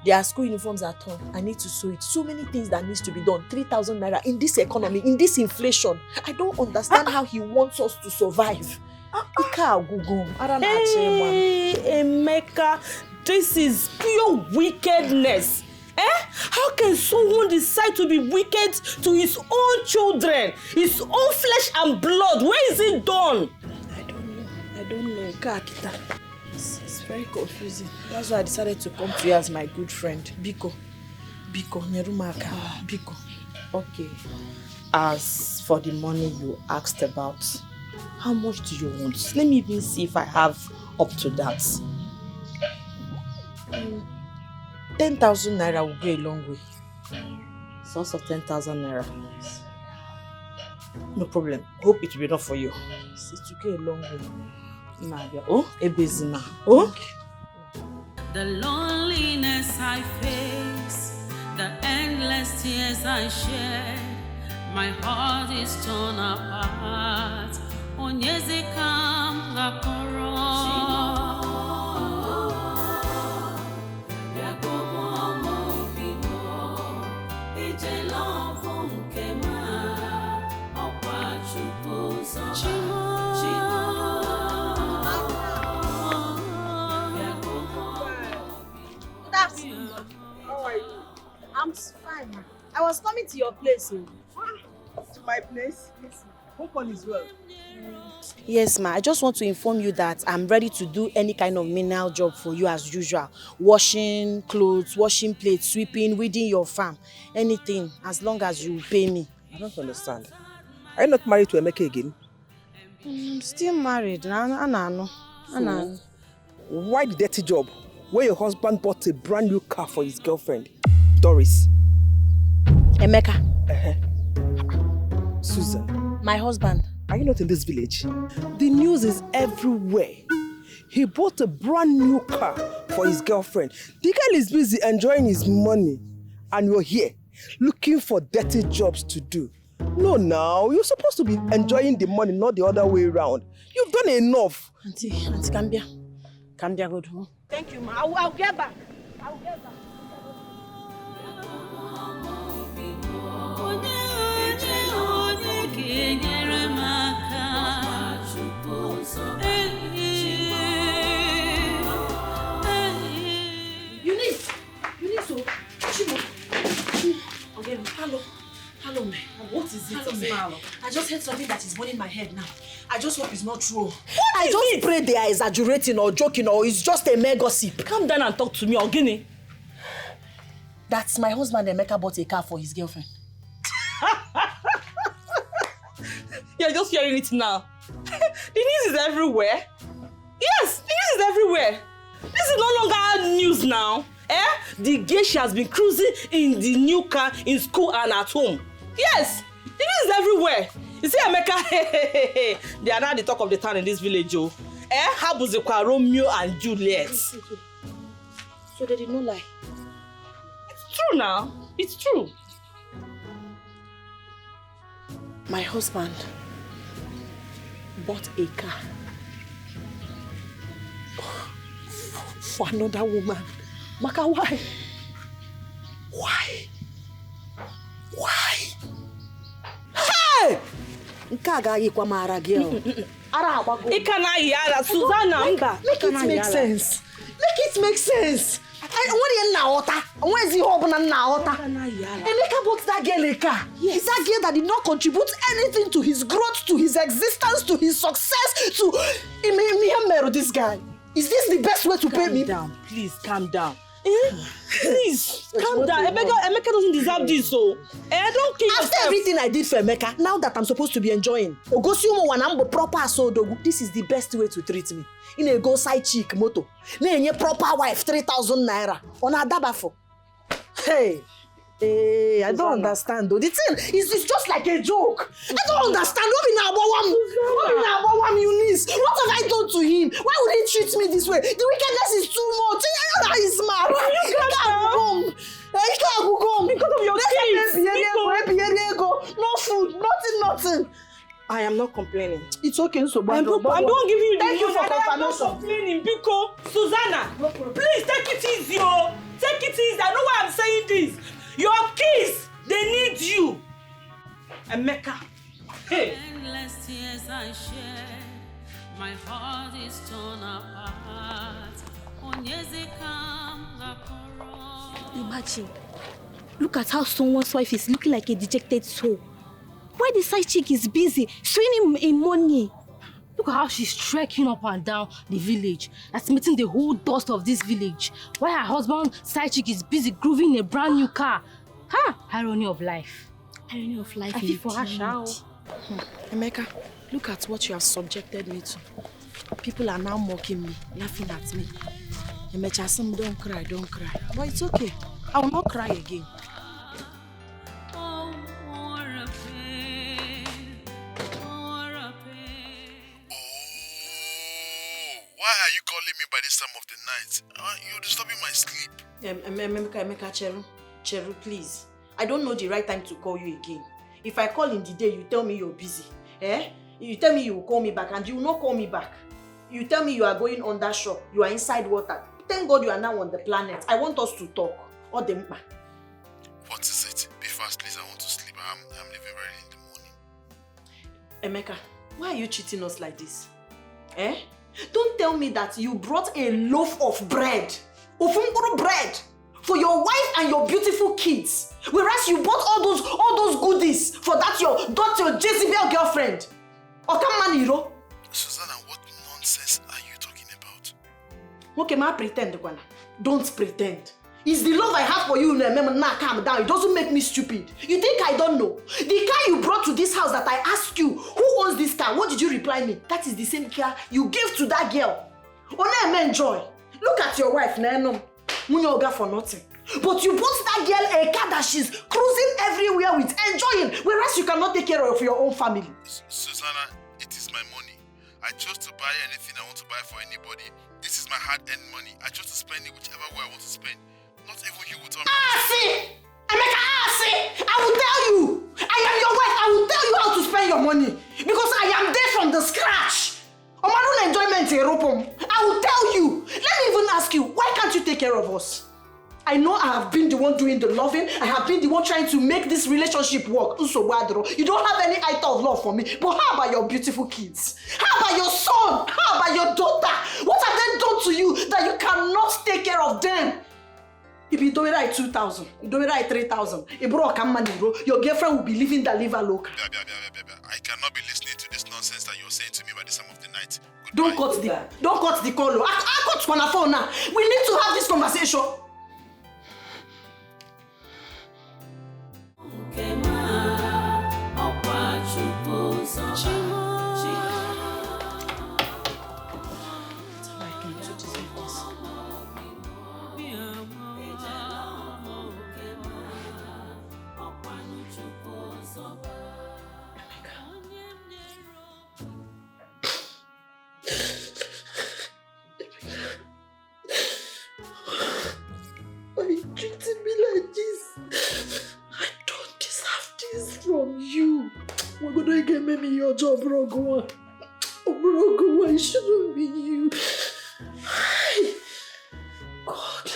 Their school uniforms are torn. I need to sew it. So many things that needs to be done. 3,000 naira in this economy, in this inflation. I don't understand how he wants us to survive. Hey, Emeka, this is pure wickedness. How can someone decide to be wicked to his own children, his own flesh and blood? Where is it done? I don't know. It's very confusing. That's why I decided to come to you as my good friend. Biko, Nerumaka, Biko. Okay. As for the money you asked about, how much do you want? Let me even see if I have up to that. 10,000 naira will go a long way. Source of 10,000 naira. No problem. Hope it will be enough for you. It will go a long way. Oh, Ebezina. Oh. The loneliness I face, the endless tears I shed, my heart is torn apart. Onyezekam gakoro. How are you? I'm fine. I was coming to your place. To my place? Yes. Hope all is well. Yes, ma. I just want to inform you that I'm ready to do any kind of menial job for you as usual. Washing clothes, washing plates, sweeping, weeding your farm. Anything, as long as you pay me. I don't understand. Are you not married to Emeka again? I'm still married. Anano. Why the dirty job where your husband bought a brand new car for his girlfriend, Doris? Emeka. Susan. My husband. Are you not in this village? The news is everywhere. He bought a brand new car for his girlfriend. The girl is busy enjoying his money. And you're here, looking for dirty jobs to do. No, now. You're supposed to be enjoying the money, not the other way around. You've done enough. Auntie, Kambia. Kambia, go home. Thank you, ma. I'll get back. I'll get back. Hello, man. What is it? Hello, I just heard something that is burning my head now. I just hope it's not true. I just pray they are exaggerating or joking or it's just a mere gossip. Calm down and talk to me, Ogini. That's my husband, Emeka, bought a car for his girlfriend. You're just hearing it now. The news is everywhere. Yes, the news is everywhere. This is no longer news now. The geisha has been cruising in the new car in school and at home. Yes, the news is everywhere. You see, Emeka, they are now the talk of the town in this village, oh. Habuzekwa, Romeo and Juliet. So they did not lie. It's true now. It's true. My husband bought a car for another woman. Maka, why? Why? Hey! Nkaga yikwa mara girl. Ara abago. Ikana yara Susanna. Make it make sense. Make it make sense. When you naota, when is the home na naota? Emeka bought that girl a car. Yes. It's that girl that did not contribute anything to his growth, to his existence, to his success, to this guy. Is this the best way to pay me? Calm down, please calm down. Please, calm down. Emeka doesn't deserve this, so. Don't kill yourself. After everything I did for Emeka, now that I'm supposed to be enjoying, proper so this is the best way to treat me. In a go side chick moto. Ne proper wife 3,000 naira. On a dabafo. Hey. Hey, I don't understand though. The thing is it's just like a joke. I don't understand. What Eunice? What have I done to him? Why would he treat me this way? The wickedness is too much. I know that he's mad. He can't come. Because of your kids. No food, nothing. I am not complaining. It's okay, so I don't give you the Thank you for confirmation. I am not confirmation. complaining, Biko. Susanna, please take it easy, oh. Take it easy. I know why I'm saying this. Your kids, they need you. Emeka. Hey. Endless tears I shed, my heart is torn apart. Imagine. Look at how someone's wife is looking like a dejected soul. Why the side chick is busy showing him in money? Look at how she's trekking up and down the village, admitting the whole dust of this village. While her husband's side chick is busy grooving a brand new car. Irony of life. Irony of life. I feel for her, Shao. Emeka, look at what you have subjected me to. People are now mocking me, laughing at me. Emecha, don't cry, don't cry. But it's okay. I will not cry again. Why are you calling me by this time of the night? You're disturbing my sleep. Emeka, Cheru, please. I don't know the right time to call you again. If I call in the day, you tell me you're busy. You tell me you will call me back and you will not call me back. You tell me you are going on that shore. You are inside water. Thank God you are now on the planet. I want us to talk. What is it? Be fast, please. I want to sleep. I'm leaving very early in the morning. Emeka, why are you cheating us like this? Don't tell me that you brought a loaf of bread, ofunguru bread, for your wife and your beautiful kids, whereas you bought all those goodies for that your Jezebel girlfriend. Okamaniro. Susanna, what nonsense are you talking about? Okay, ma pretend, Kwana. Don't pretend. It's the love I have for you. Now calm down. It doesn't make me stupid. You think I don't know? The car you brought to this house that I asked you, who owns this car? What did you reply me? That is the same car you gave to that girl. Enjoy. Look at your wife, Nano. Munyoga for nothing. But you bought that girl a car that she's cruising everywhere with, enjoying, whereas you cannot take care of your own family. Susanna, it is my money. I chose to buy anything I want to buy for anybody. This is my hard-earned money. I chose to spend it whichever way I want to spend. Not even you will tell me. See! Emeka, see! I will tell you! I am your wife. I will tell you how to spend your money. Because I am there from the scratch. Omarun enjoyment I will tell you. Let me even ask you, why can't you take care of us? I know I have been the one doing the loving. I have been the one trying to make this relationship work. You don't have any iota of love for me. But how about your beautiful kids? How about your son? How about your daughter? What have they done to you that you cannot take care of them? If you don't write 2,000, you don't write 3,000, your girlfriend will be living the liver loca. I cannot be listening to this nonsense that you're saying to me by this time of the night. Goodbye. Don't cut the call. I cut on the phone now. We need to have this conversation. Why are you treating me like this? I don't deserve this from you. We're gonna get me your job, Brogo. Brogo, it shouldn't be you. God.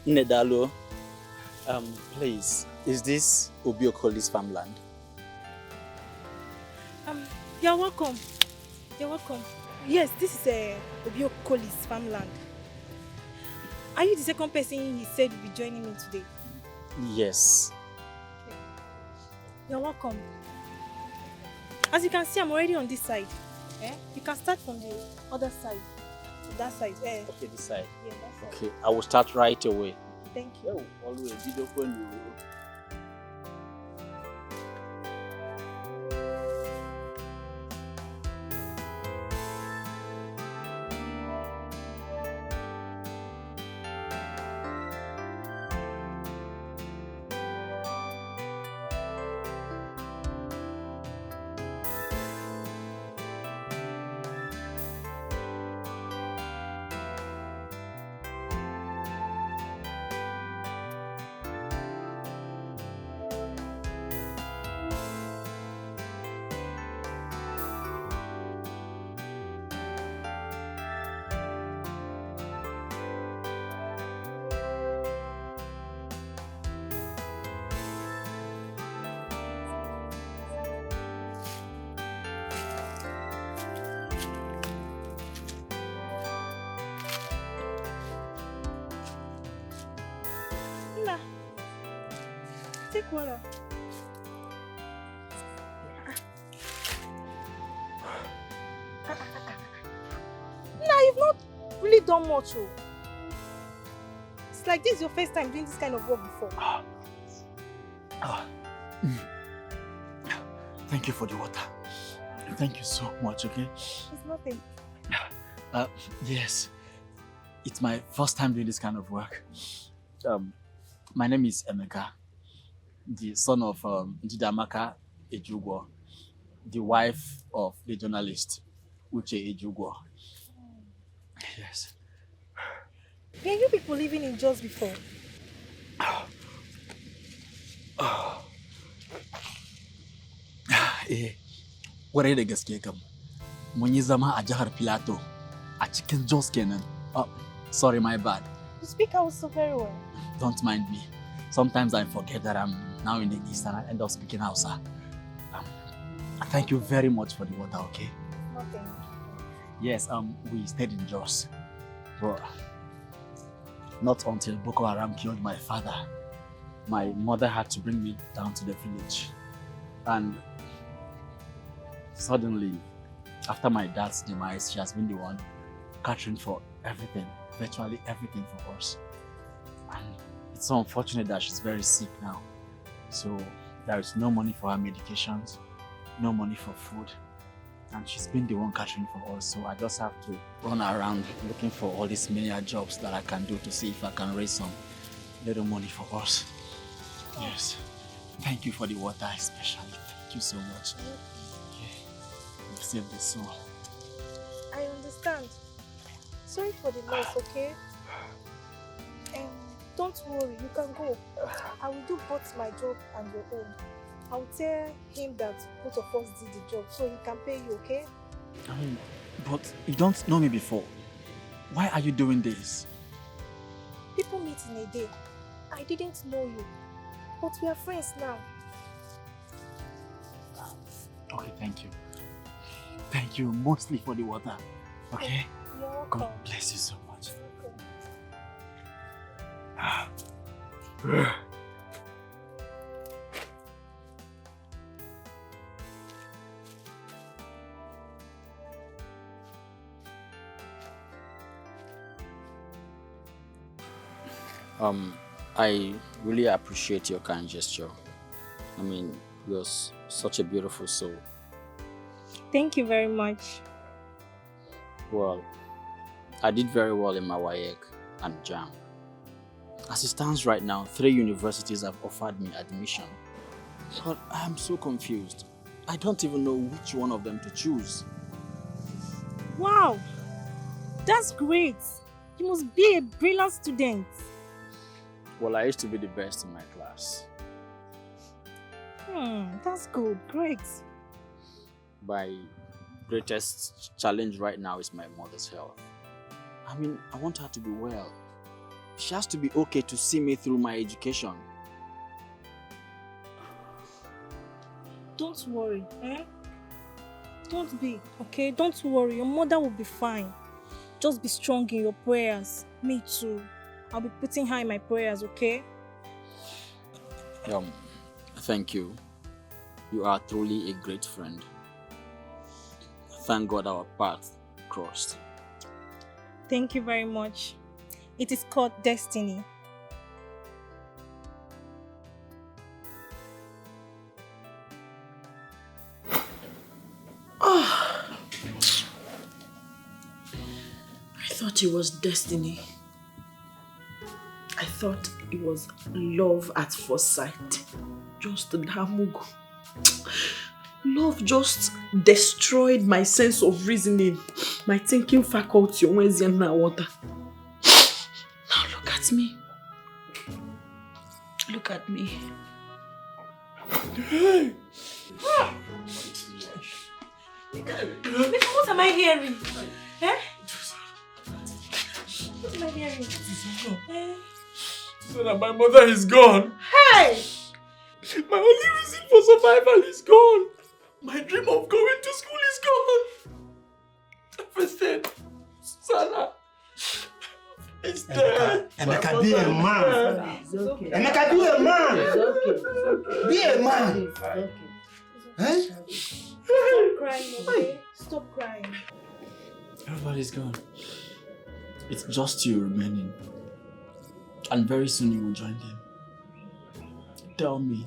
Nedalo, please, is this Obiokoli's farmland? You're welcome. You're welcome. Yes, this is Obiokoli's farmland. Are you the second person he said will be joining me today? Yes. Okay. You're welcome. As you can see, I'm already on this side. You can start from the other side. That side. Okay, this side. Yeah, that side. Okay, I will start right away. Thank you. Always. take water. Nah, you've not really done much. Oh. It's like this is your first time doing this kind of work before. Thank you for the water. Thank you so much, okay? It's nothing. Yes. It's my first time doing this kind of work. My name is Emeka, the son of Jidamaka Ejugwo, the wife of the journalist Uche Ejugwo. Yes. Were you people living in Jos before? Kwarai da gaske kam. Mun yi zama a jihar Filato, a cikin Jos kenan. Oh, sorry, my bad. You speak Hausa very well. Don't mind me. Sometimes I forget that I'm now in the East and I end up speaking Hausa. Thank you very much for the water, okay? Nothing. Yes, we stayed in Jos. But not until Boko Haram killed my father. My mother had to bring me down to the village. And suddenly, after my dad's demise, she has been the one catering for everything, virtually everything for us. And it's so unfortunate that she's very sick now. So there is no money for her medications, no money for food. And she's been the one catering for us. So I just have to run around looking for all these menial jobs that I can do to see if I can raise some little money for us. Yes. Thank you for the water especially. Thank you so much. You've saved the soul. I understand. Sorry for the loss, okay? Don't worry, you can go. I will do both my job and your own. I will tell him that both of us did the job so he can pay you, okay? But you don't know me before. Why are you doing this? People meet in a day. I didn't know you, but we are friends now. Okay, thank you. Thank you mostly for the water. Okay? You're welcome. God bless you so much. I really appreciate your kind gesture. I mean, you're such a beautiful soul. Thank you very much. Well, I did very well in my WAEC and JAM. As it stands right now, 3 universities have offered me admission. But I'm so confused. I don't even know which one of them to choose. Wow! That's great! You must be a brilliant student. Well, I used to be the best in my class. That's good. Great. My greatest challenge right now is my mother's health. I mean, I want her to be well. She has to be okay to see me through my education. Don't worry, Don't be, okay? Don't worry. Your mother will be fine. Just be strong in your prayers. Me too. I'll be putting her in my prayers, okay? Thank you. You are truly a great friend. Thank God our paths crossed. Thank you very much. It is called destiny. I thought it was destiny. I thought it was love at first sight. Just Damugu. Love just destroyed my sense of reasoning, my thinking faculty. Now look at me. Look at me. What am I hearing? What am I hearing? So that my mother is gone. Hey! My only reason for survival is gone. My dream of going to school is gone. Everything. Susanna. It's dead. Emeka, be a man. It's okay. Emeka, be a man. It's okay. Be a man. It's okay. Eh? Stop crying, okay? Stop crying. Everybody's gone. It's just you remaining. And very soon you will join them. Tell me,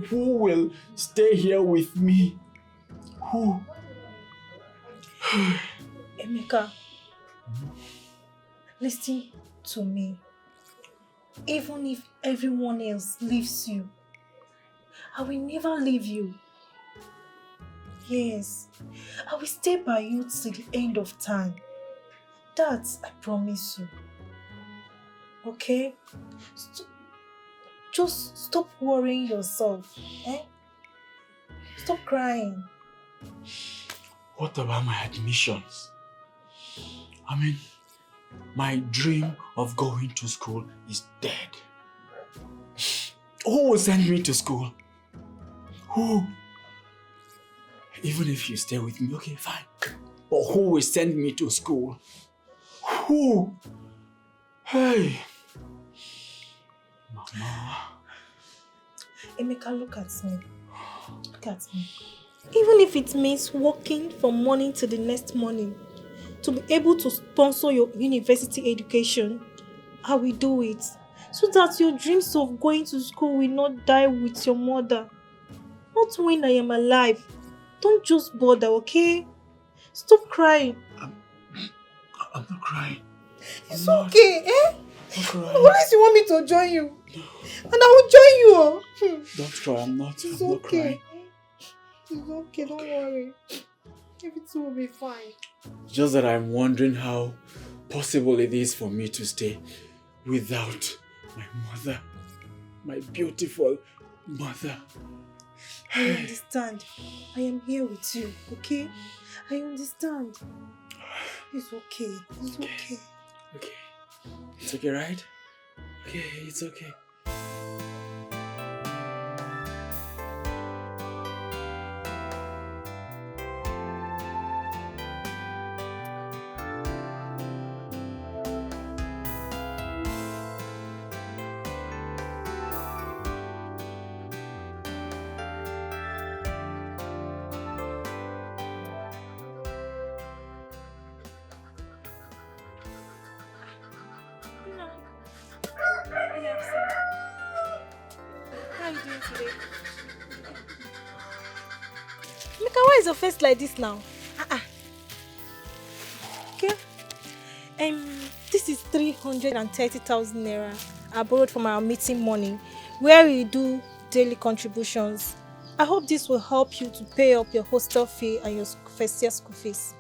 who will stay here with me? Who? Emeka, listen to me. Even if everyone else leaves you, I will never leave you. Yes, I will stay by you till the end of time. That I promise you. Okay? Just stop worrying yourself. Eh? Stop crying. What about my admissions? I mean, my dream of going to school is dead. Who will send me to school? Who? Even if you stay with me, okay, fine. But who will send me to school? Who? Hey. Mama. Emeka, look at me. Look at me. Even if it means working from morning to the next morning to be able to sponsor your university education, I will do it. So that your dreams of going to school will not die with your mother. Not when I am alive. Don't just bother, okay? Stop crying. I'm not crying. It's okay, eh? I'm crying. Unless you want me to join you. And I will join you. Don't cry, I'm not It's not okay. crying. It's okay, don't worry. Everything will be fine. Just that I'm wondering how possible it is for me to stay without my mother. My beautiful mother. I understand. I am here with you, okay? I understand. It's okay. It's okay. Okay. It's okay, right? Okay, it's okay. How are you doing today? Mika, why is your face like this now? Okay. This is 330,000 naira I borrowed from our meeting money, where we do daily contributions. I hope this will help you to pay up your hostel fee and your first year school fees.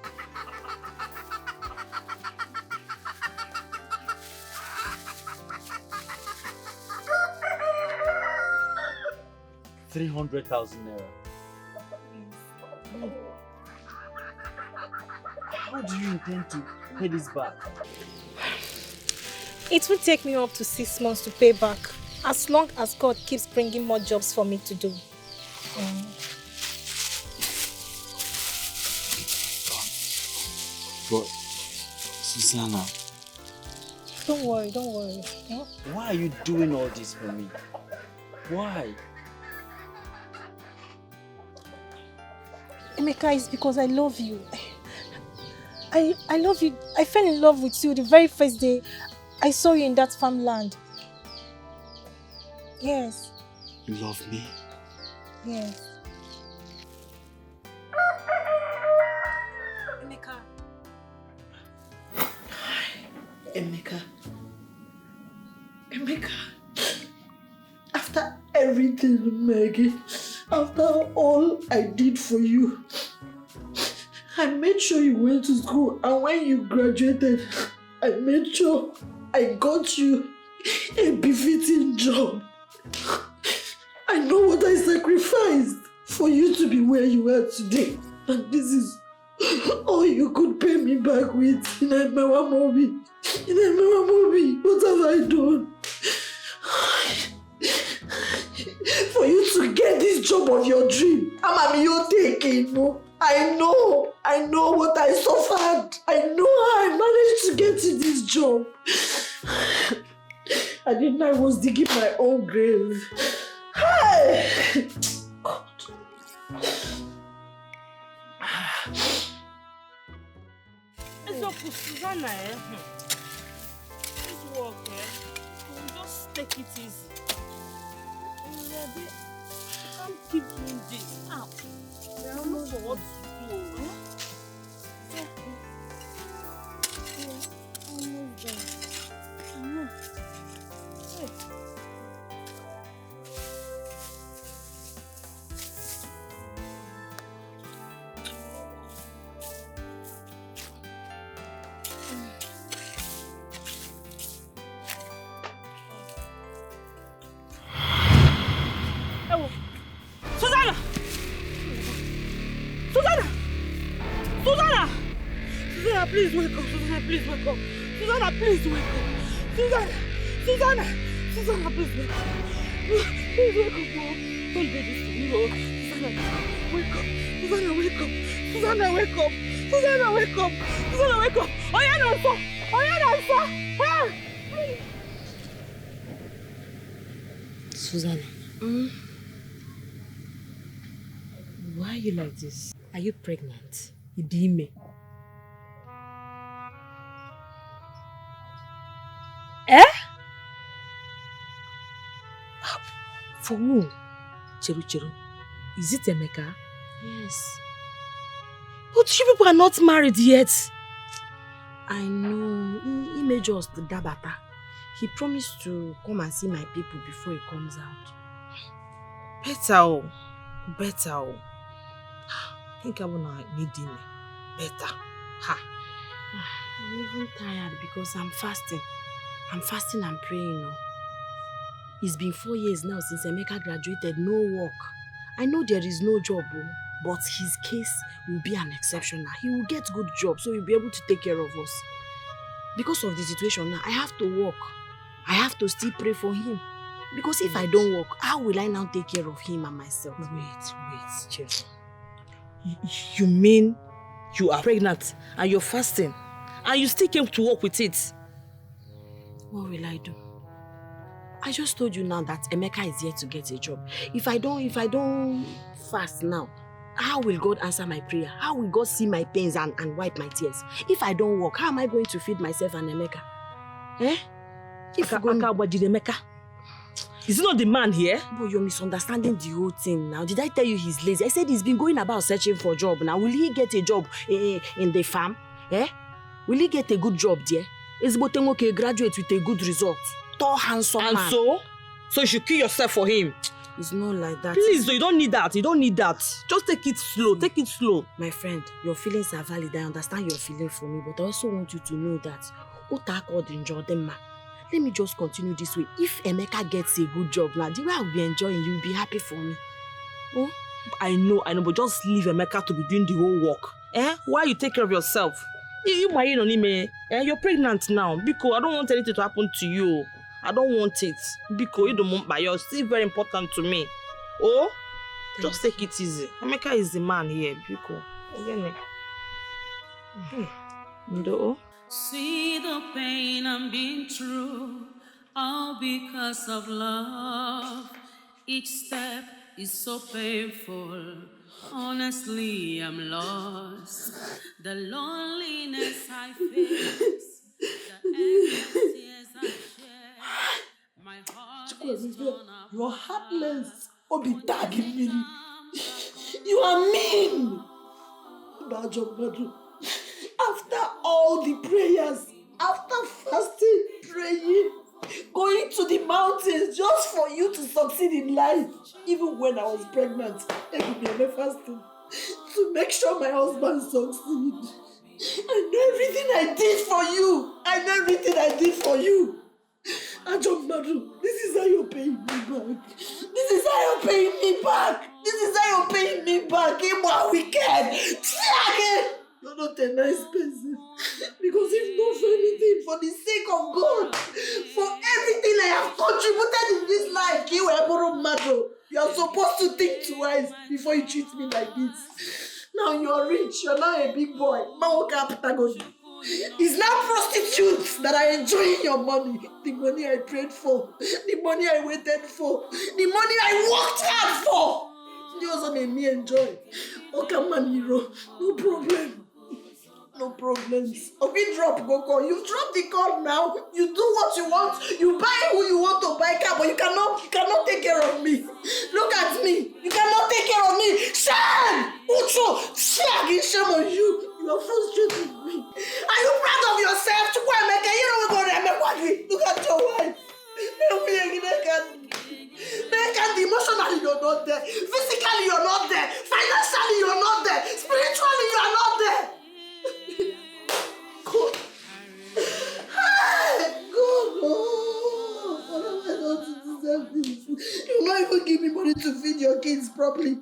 ₦300,000. How do you intend to pay this back? It will take me up to 6 months to pay back, as long as God keeps bringing more jobs for me to do. But, Susanna, Don't worry, don't worry. why are you doing all this for me? Why? Emeka, it's because I love you. I love you. I fell in love with you the very first day I saw you in that farmland. Yes, You love me? yes. Emeka. Emeka, after everything, Maggie, after all I did for you, I made sure you went to school, and when you graduated, I made sure I got you a befitting job. I know what I sacrificed for you to be where you are today, and this is all you could pay me back with. Nigerian movie. What have I done? For you to get this job of your dream, I'm your taking, no? I know what I suffered. I know how I managed to get to this job. I didn't know I was digging my own grave. Hey! God. It's up to Susanna, eh? This work, eh? We'll just take it easy. I can't keep doing this. Ow. I don't know what to do. Eh? Almost done. Hey. Susanna! Susanna! Susanna! Susanna, please wake up. Susanna, please wake up. Susanna, please wake up. Susanna! Susanna! Susanna, please wake up. Please wake up, Mom. Don't do this to me, oh. Susanna, wake up. Susanna, wake up. Susanna, wake up. Susanna, wake up. Susanna, wake up. Oh, yeah, no, sir. Oh, yeah, no, sir. Hey! Susanna. Why are you like this? Are you pregnant? Idime. Eh? For who? Cheru. Is it Emeka? Yes. But you people are not married yet. I know. He may just dabata. He promised to come and see my people before he comes out. Better. Think I wanna need him. Better. Ha. I'm even tired because I'm fasting. I'm fasting and praying. It's been 4 years now since Emeka graduated, no work. I know there is no job, but his case will be an exception now. He will get good job, so he'll be able to take care of us. Because of the situation now, I have to work. I have to still pray for him. Because if I don't work, how will I now take care of him and myself? Wait, Chef. You mean you are pregnant and you're fasting and you still came to work with it? What will I do? I just told you now that Emeka is here to get a job. If I don't fast now, how will God answer my prayer? How will God see my pains and wipe my tears? If I don't work, how am I going to feed myself and Emeka? Eh? Emeka? Is he not the man here? But you're misunderstanding the whole thing now. Did I tell you he's lazy? I said he's been going about searching for a job now. Will he get a job in the farm? Eh? Will he get a good job there? Is Botengoke graduate with a good result? Tall, handsome man. And so? So you should kill yourself for him? It's not like that. Please, you don't need that. Just take it slow. My friend, your feelings are valid. I understand your feeling for me, but I also want you to know that let me just continue this way. If Emeka gets a good job now, the way I'll be enjoying, you'll be happy for me. Oh? I know, but just leave Emeka to be doing the whole work. Eh? Why you take care of yourself? You're pregnant now. Biko, I don't want anything to happen to you. I don't want it. Biko, you don't want by yours. It's still very important to me. Oh? Just take it easy. Emeka is the man here. Biko. No. See the pain I'm being through, all because of love. Each step is so painful. Honestly, I'm lost. The loneliness I face, the endless tears I share. My heart is torn apart. You are heartless. Obi tagging me. You are mean. After all the prayers, after fasting, praying, going to the mountains just for you to succeed in life, even when I was pregnant, every fasting, to make sure my husband succeed. I know everything I did for you. Ajom Madu, this is how you're paying me back. You're wicked. You're not a nice person. Because if not for anything, for the sake of God, for everything I have contributed in this life, you are supposed to think twice before you treat me like this. Now you're rich, you're now a big boy. It's now prostitutes that are enjoying your money. The money I prayed for, the money I waited for, the money I worked hard for. You also made me enjoy. Okay, man, hero, no problem. No problems. Okay, drop Goko. You drop the call now. You do what you want. You buy who you want to buy car, but you cannot take care of me. Look at me. You cannot take care of me. Shame! Uche! Shame on you. You are frustrating me. Are you proud of yourself? Look at your wife. Emotionally, you're not there. Physically, you're not there. Financially, you're not there. Spiritually, you are not there. God. Hey, God. What am I not to deserve this? You will not even give me money to feed your kids properly.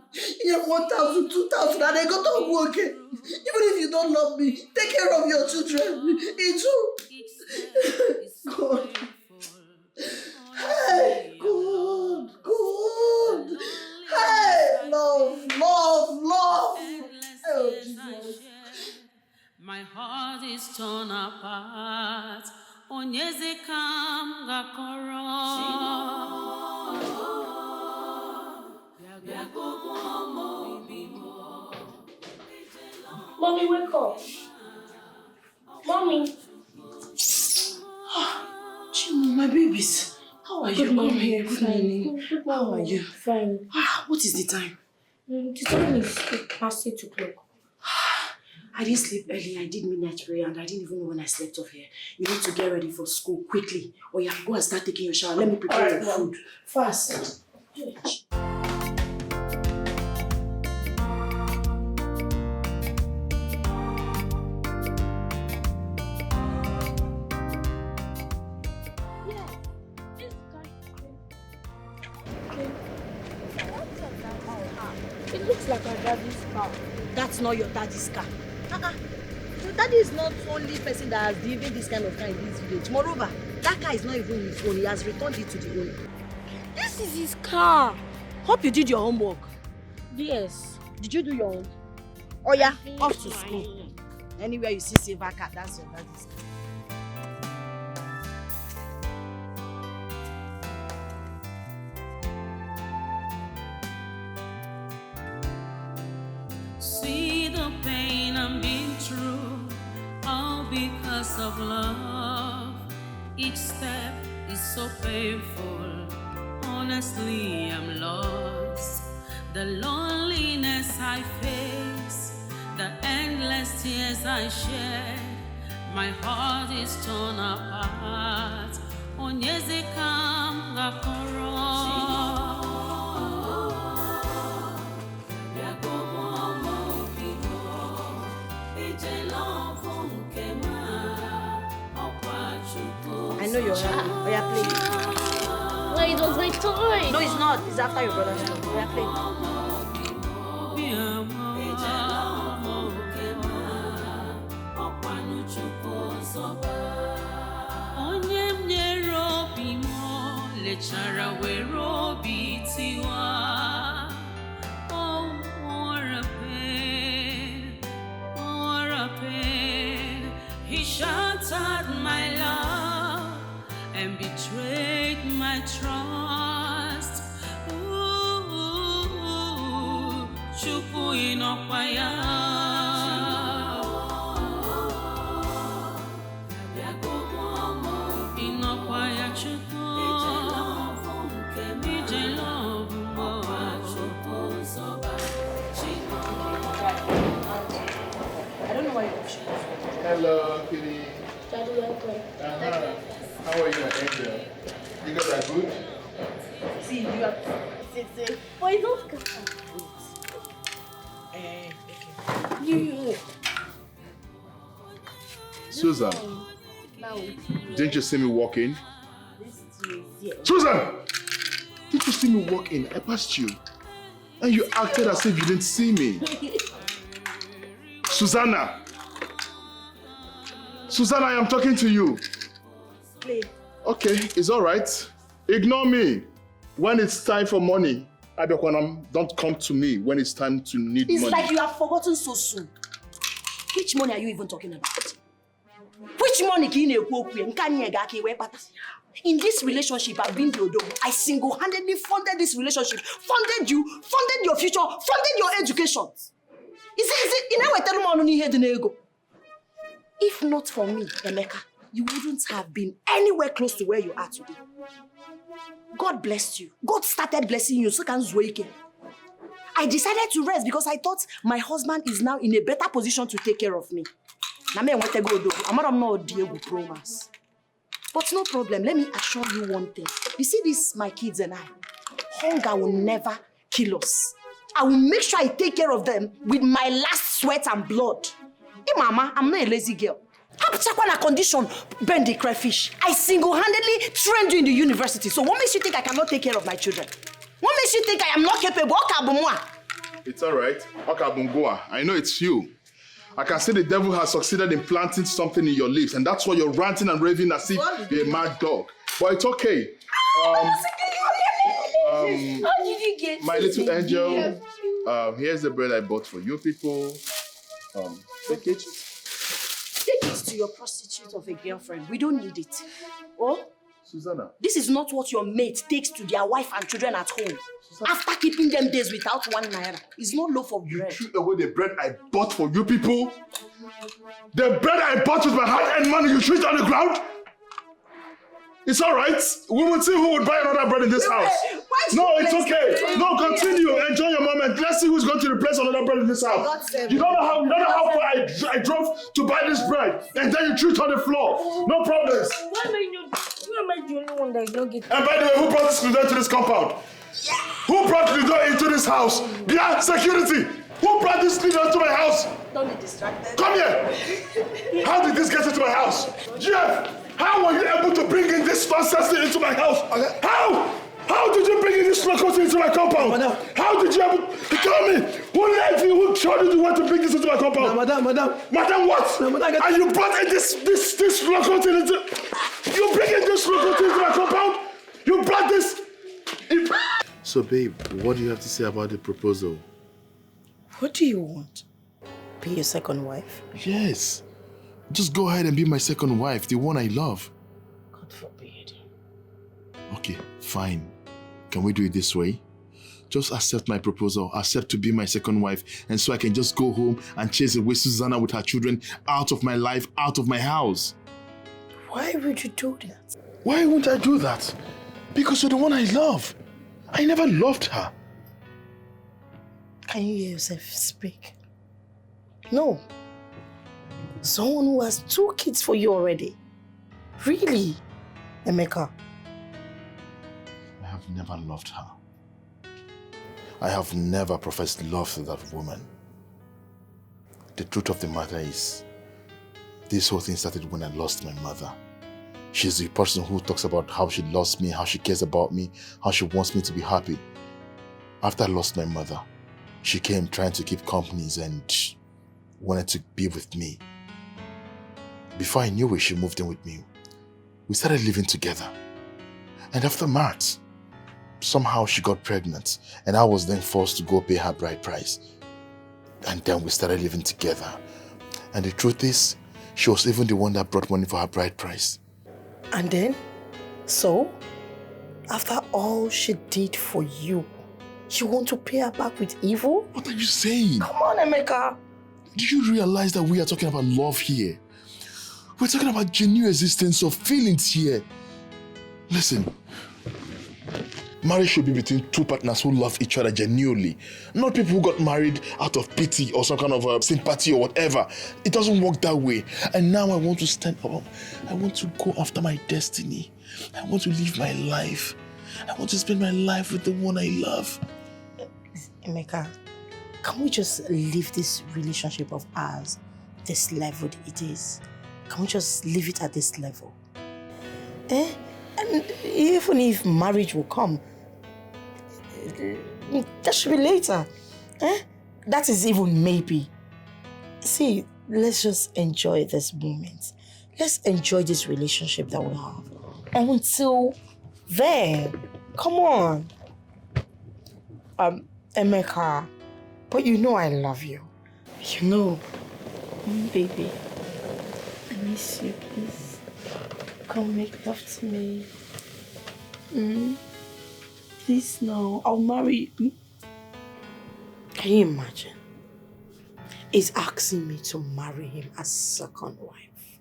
You have 1,000, 2,000, and they go to work. Even if you don't love me, take care of your children. It's true. God. Hey, God. Hey, love. Oh, Jesus. My heart is torn apart. Onyeze kam gakoro. Mommy, wake up. Mommy. Chimu, my babies. How are you? Come here. Good morning. How are you? Fine. What is the time? The time is past 8 o'clock. I didn't sleep early. I did midnight prayer and I didn't even know when I slept off here. You need to get ready for school quickly. Or you have to go and start taking your shower. Let me prepare your food. Fast. It looks like my daddy's car. That's not your daddy's car. Your daddy is not the only person that has driven this kind of car in this village. Moreover, that car is not even his own. He has returned it to the owner. This is his car. Hope you did your homework. Yes. Did you do your own? Oh yeah, off to school. Anywhere you see silver car, that's your daddy's car. See the pain I'm being through, all because of love. Each step is so painful. Honestly, I'm lost. The loneliness I face, the endless tears I shed. My heart is torn apart. Onyeze kam gakoro. I know you're happy. Oh yeah, play. Well, it was my toy. No, it's not. It's after your brother's toy. Oh yeah, play. Oh, what a pain. What a pain. He shattered my love and betrayed my trust. Ooh, Chukwu inokwaya. Inokwaya Chukwu. Ije love mo. I don't know why you're pushing. Hello, Kitty. Daddy, welcome. How are you, my angel? You guys are good? See, you are. Why don't come? You. Susan, Now. didn't you see me walk in? Susan! Didn't you see me walk in? I passed you. And you acted as if you didn't see me. Susanna! Susanna, I am talking to you. Play. Okay, it's all right. Ignore me when it's time for money. Abiakwanam, don't come to me when it's time to need It's money. like you have forgotten so soon. Which money are you even talking about? Which money can you In this relationship, I've been the Odogo. I single-handedly funded this relationship, funded you, funded your future, funded your education. If not for me, Emeka, you wouldn't have been anywhere close to where you are today. God blessed you. God started blessing you. So can Zweke. I decided to rest because I thought my husband is now in a better position to take care of me. I'm not Diego Promas. But no problem. Let me assure you one thing. You see this, my kids and I, hunger will never kill us. I will make sure I take care of them with my last sweat and blood. Hey, Mama, I'm not a lazy girl. On a condition, bend the crayfish. I single-handedly trained you in the university. So what makes you think I cannot take care of my children? What makes you think I am not capable? It's all right. Okabungoa, I know it's you. I can see the devil has succeeded in planting something in your lips, and that's why you're ranting and raving as if you're a mad dog. But it's okay. How did you get my little angel, here's the bread I bought for you people. Take it. Take it to your prostitute of a girlfriend. We don't need it. Oh? Susanna. This is not what your mate takes to their wife and children at home. Susanna. After keeping them days without 1 naira. It's no loaf of bread. You threw away the bread I bought for you people? The bread I bought with my hard-earned money you threw it on the ground? It's all right. We will see who would buy another bread in this house. No, it's okay. No, continue. Enjoy your moment. Let's see who's going to replace another bread in this house. You don't know how far I drove to buy this bread, and then you threw it on the floor. No problems. Why am I the only one that is not getting? And by the way, who brought this door to this compound? Yeah. Who brought the door into this house? Yeah, security. Who brought this leader to my house? Don't be distracted. Come here. How did this get into my house? Jeff, how were you able to bring in this nonsense into my house? How? How did you bring in this locomotive into my compound? Madam. How did you ever... Tell me, who led you, who showed you want to bring this into my compound? Madam. Madam what? And you brought in this locomotive into... You bring in this locomotive into my compound? You brought this... So babe, what do you have to say about the proposal? What do you want? Be your second wife? Yes. Just go ahead and be my second wife, the one I love. God forbid. Okay, fine. Can we do it this way? Just accept my proposal, accept to be my second wife, and so I can just go home and chase away Susanna with her children out of my life, out of my house. Why would you do that? Why won't I do that? Because you're the one I love. I never loved her. Can you hear yourself speak? No. Someone who has 2 kids for you already. Really? Emeka? I have never loved her. I have never professed love to that woman. The truth of the matter is, this whole thing started when I lost my mother. She's the person who talks about how she lost me, how she cares about me, how she wants me to be happy. After I lost my mother, she came trying to keep companies and wanted to be with me. Before I knew it, she moved in with me. We started living together. And after March, somehow she got pregnant and I was then forced to go pay her bride price. And then we started living together. And the truth is, she was even the one that brought money for her bride price. And then? So? After all she did for you, you want to pay her back with evil? What are you saying? Come on, Emeka. Do you realize that we are talking about love here? We're talking about genuine existence of feelings here. Listen, marriage should be between 2 partners who love each other genuinely. Not people who got married out of pity or some kind of sympathy or whatever. It doesn't work that way. And now I want to stand up. I want to go after my destiny. I want to live my life. I want to spend my life with the one I love. Emeka, can we just leave this relationship of ours this level it is? Can we just leave it at this level? And even if marriage will come, that should be later. That is even maybe. See, let's just enjoy this moment. Let's enjoy this relationship that we have. Until then, come on. Emeka, but you know I love you. You know. Baby, I miss you, please. Come make love to me. Please, no, I'll marry you. Can you imagine? He's asking me to marry him as second wife.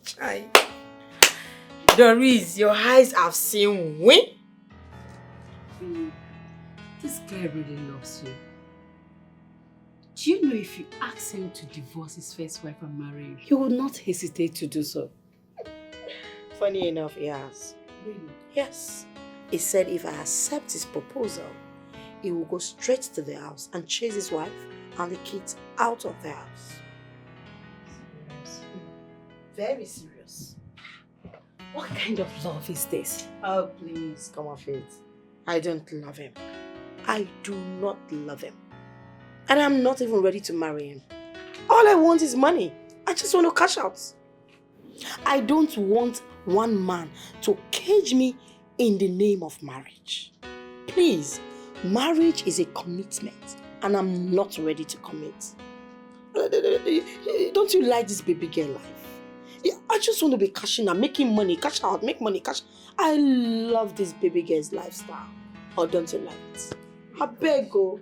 Chai. Doris, your eyes have seen win. This guy really loves you. Do you know if you ask him to divorce his first wife and marry you, he would not hesitate to do so? Funny enough, he has. Really? Yes. He said if I accept his proposal, he will go straight to the house and chase his wife and the kids out of the house. Serious? Very serious. What kind of love is this? Oh, please, come off it. I don't love him. I do not love him. And I'm not even ready to marry him. All I want is money. I just want to cash out. I don't want one man to cage me in the name of marriage. Please, marriage is a commitment and I'm not ready to commit. Don't you like this baby girl life? Yeah, I just want to be cashing out, making money, cash out, make money, cash. I love this baby girl's lifestyle. Or don't you like it? I beg you.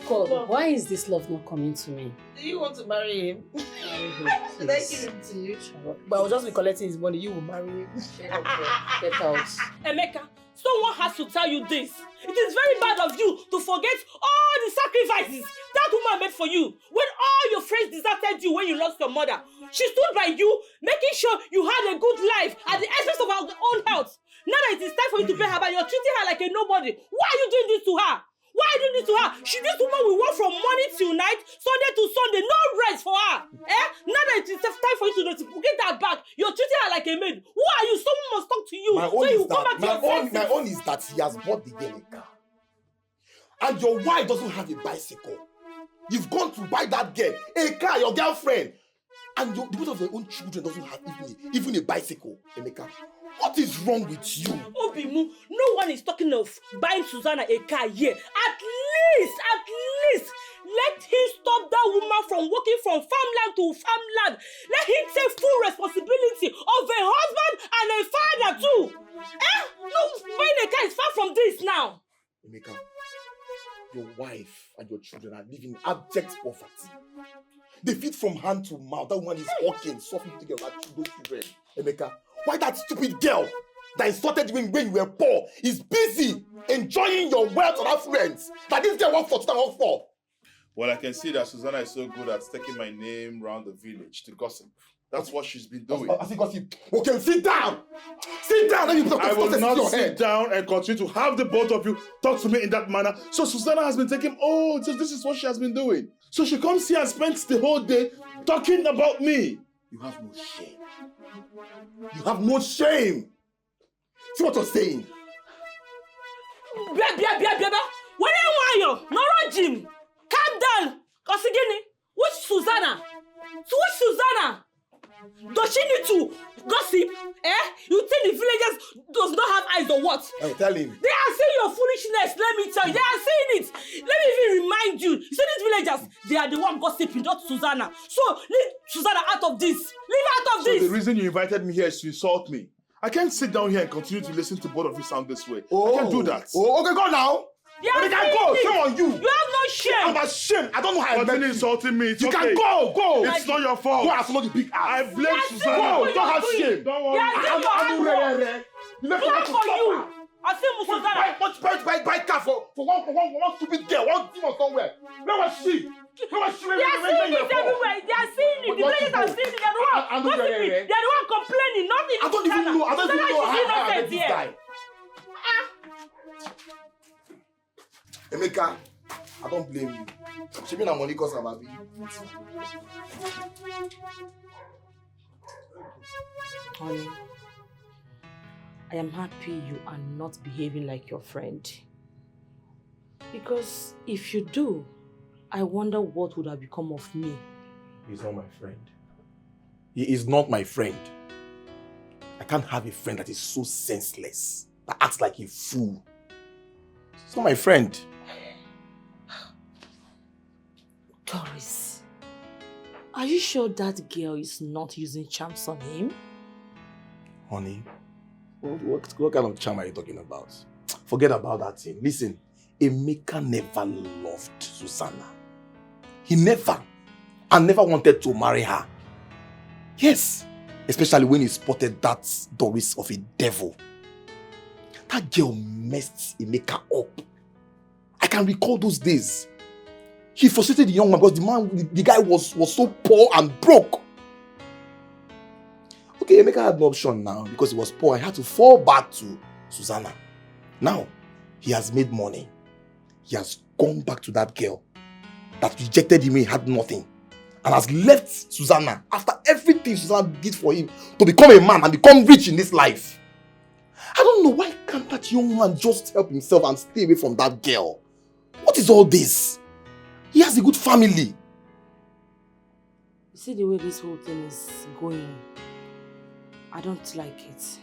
God, why is this love not coming to me? Do you want to marry him? Should I give him to you? But I'll just be collecting his money. You will marry him. Get out. Emeka, someone has to tell you this. It is very bad of you to forget all the sacrifices that woman made for you. When all your friends deserted you when you lost your mother, she stood by you, making sure you had a good life at the expense of her own health. Now that it is time for you to pay her back, you're treating her like a nobody. Why are you doing this to her? Why are you doing this to her? This woman will work from morning till night, Sunday to Sunday, no rest for her. Now that it is time for you to get that back, you're treating her like a maid. Who are you? Someone must talk to you. My own is that he has bought the girl a car. And your wife doesn't have a bicycle. You've gone to buy that girl a car, your girlfriend. And the both of your own children doesn't have even a bicycle, Emeka. What is wrong with you? Obimu, no one is talking of buying Susanna a car here. At least, let him stop that woman from working from farmland to farmland. Let him take full responsibility of a husband and a father too. No, buying a car is far from this now. Emeka, your wife and your children are living in abject poverty. They feed from hand to mouth. That woman is working, suffering to get those children. Emeka, why that stupid girl that insulted you when you were poor is busy enjoying your wealth and affluence that this girl worked for? Well, I can see that Susanna is so good at taking my name around the village to gossip. That's what she's been doing. I think gossip. Okay, sit down. Sit down. I will not sit down and continue to have the both of you talk to me in that manner. So Susanna has been taking, this is what she has been doing. So she comes here and spends the whole day talking about me. You have no shame. You have no shame. See what you're saying? Bia. When you want no Jim. Calm down. Kosigini. Which Susanna? Which Susanna? Does she need to gossip? You think the villagers does not have eyes or what? Hey, tell him. They are seeing your foolishness, let me tell you. They are seeing it. Let me even remind you. You see these villagers, they are the one gossiping, not Susanna. So leave Susanna out of this. Leave out of this. So the reason you invited me here is to insult me. I can't sit down here and continue to listen to both of you sound this way. I can't do that. Okay, go now. Yeah, you can go. Shame on you. You have no shame. I'm ashamed. I don't know how I met you. Insulting me. You can go. It's not your fault. Go and follow the big ass. I blame Susanna. Go. Don't have shame. Don't worry. You left her to suffer. I see Susanna. Buy car for one stupid girl, one demon somewhere. Where was she? They are seeing it everywhere. They are seeing it. The villagers are seeing it. They are the one complaining. Nothing. I don't even know how I met this guy. Emeka, I don't blame you. She mean I'm only because I'm happy. Honey, I am happy you are not behaving like your friend. Because if you do, I wonder what would have become of me. He's not my friend. He is not my friend. I can't have a friend that is so senseless, that acts like a fool. She's not my friend. Doris, are you sure that girl is not using charms on him? Honey, what kind of charm are you talking about? Forget about that thing. Listen, Emeka never loved Susanna. He never wanted to marry her. Yes, especially when he spotted that Doris of a devil. That girl messed Emeka up. I can recall those days. He frustrated the young man because the guy was so poor and broke. Okay, Emeka had no option now because he was poor. He had to fall back to Susanna. Now, he has made money. He has gone back to that girl that rejected him when he had nothing and has left Susanna after everything Susanna did for him to become a man and become rich in this life. I don't know, why can't that young man just help himself and stay away from that girl? What is all this? He has a good family. You see the way this whole thing is going? I don't like it.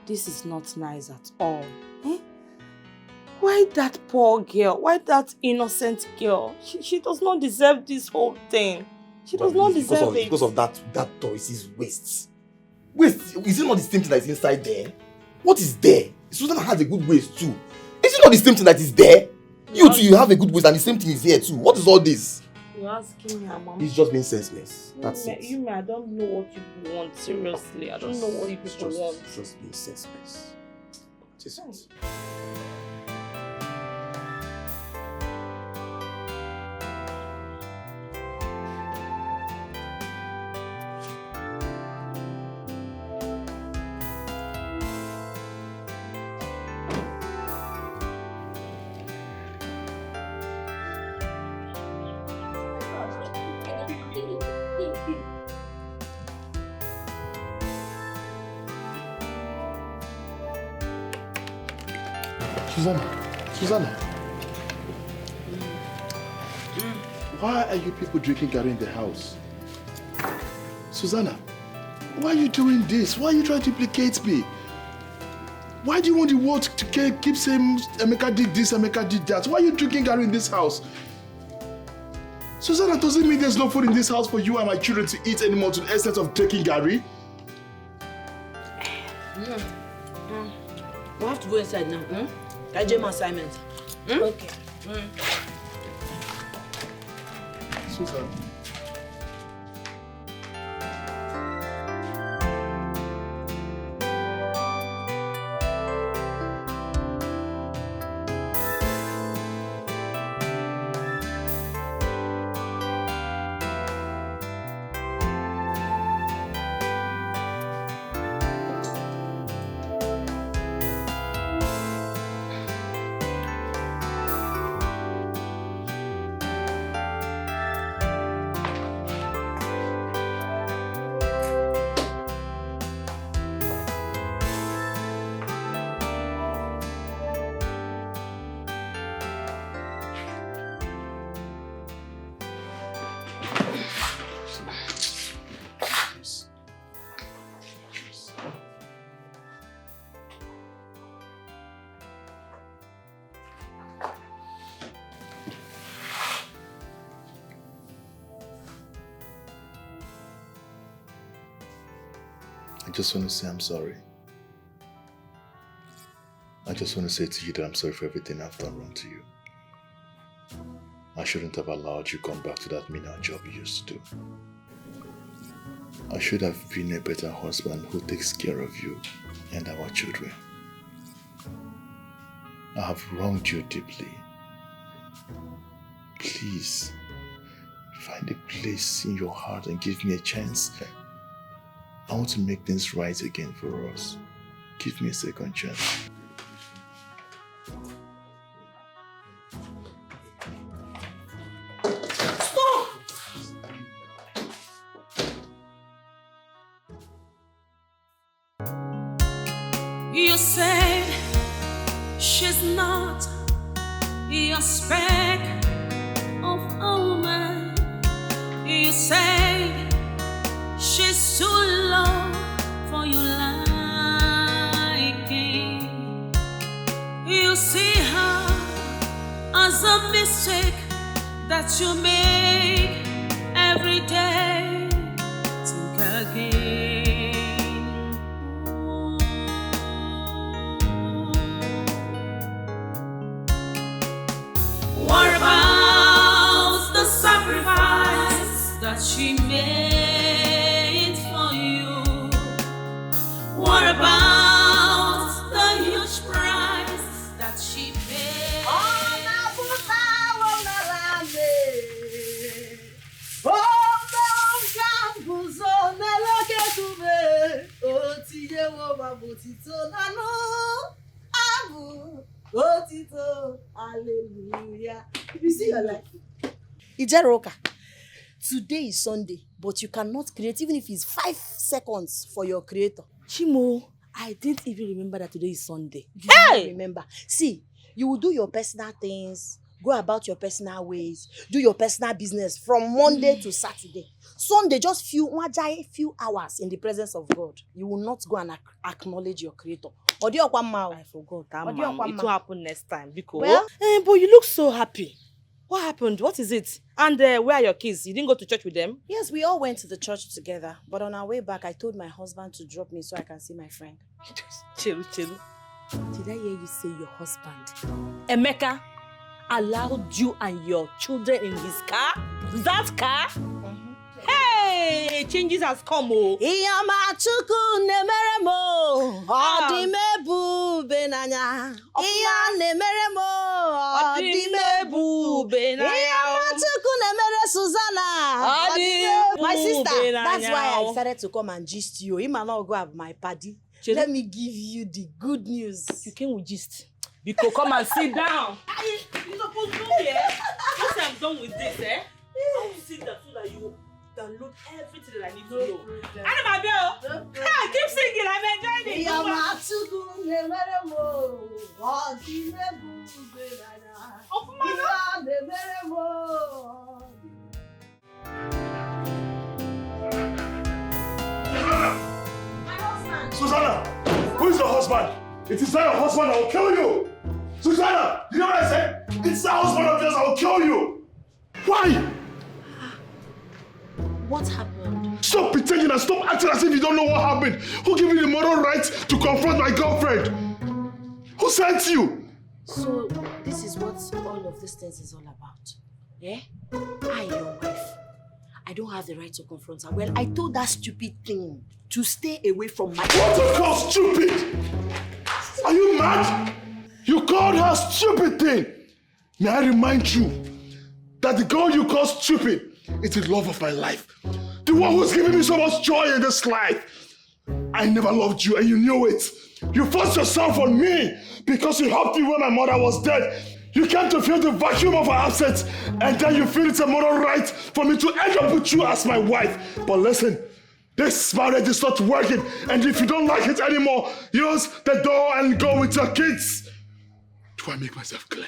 This is not nice at all. Eh? Why that poor girl? Why that innocent girl? She does not deserve this whole thing. She does not deserve it. Because of that Doris' waist. Waist? Is it not the same thing that is inside there? What is there? Susanna has a good waist too. Is it not the same thing that is there? You too, you have a good waist and the same thing is here too. What is all this? You're asking me, Mama. He's just being senseless. That's it. I don't know what you want, seriously. I don't know what you people want. Just being senseless. Just it. Susanna. Why are you people drinking garri in the house? Susanna, why are you doing this? Why are you trying to implicate me? Why do you want the world to keep saying Emeka did this, Emeka did that? Why are you drinking garri in this house? Susanna, doesn't mean there's no food in this house for you and my children to eat anymore to the extent of drinking garri? We have to go inside now. I do my assignment. Okay. Susan. I just want to say I'm sorry. I just want to say to you that I'm sorry for everything I've done wrong to you. I shouldn't have allowed you come back to that menial job you used to do. I should have been a better husband who takes care of you and our children. I have wronged you deeply. Please, find a place in your heart and give me a chance. I want to make things right again for us. Give me a second chance. Stop! You said she's not your spec of a woman. You said she's too low for your liking. You see her mistake that you make every day. Think again. What about the sacrifice that she made for you? What about the huge price that she paid? Hallelujah. You see your life. Ijeroka, today is Sunday, but you cannot create even if it's 5 seconds for your creator. Chimo, I didn't even remember that today is Sunday. You don't remember. See, you will do your personal things, go about your personal ways, do your personal business from Monday to Saturday. Sunday, just few hours in the presence of God. You will not go and acknowledge your creator. I forgot. It will happen next time. Because Well, but you look so happy. What happened? What is it? And where are your kids? You didn't go to church with them? Yes, we all went to the church together. But on our way back, I told my husband to drop me so I can see my friend. Chill. Did I hear you say your husband? Emeka allowed you and your children in his car? That car? Hey, changes has come, oh. Iyamachuku nemeremo, odimebu benanya. Iyanemeremo, odimebu benanya. Iyamachuku nemere Susanna. My sister, that's why I decided to come and gist you. You might not go have my party. Let me give you the good news. You came with gist. Because come and sit down. You're supposed to be here. Once I'm done with this, I will sit down so that you download everything that I need to know. Anna, keep singing. I'm enjoying Susanna! Susanna! Who is your husband? It is not your husband, I will kill you! Susanna! You know what I said? It's the husband of yours, I will kill you! Why? What happened? Stop pretending and stop acting as if you don't know what happened. Who gave you the moral right to confront my girlfriend? Who sent you? So, this is what all of these things is all about. Yeah? I, your wife, I don't have the right to confront her. Well, I told that stupid thing to stay away from my... What you call stupid? Are you mad? You called her stupid thing. May I remind you that the girl you call stupid is the love of my life. The one who's giving me so much joy in this life. I never loved you and you knew it. You forced yourself on me because you helped me when my mother was dead. You came to feel the vacuum of her absence and then you feel it's a moral right for me to end up with you as my wife. But listen, this marriage is not working, and if you don't like it anymore, use the door and go with your kids. Do I make myself clear?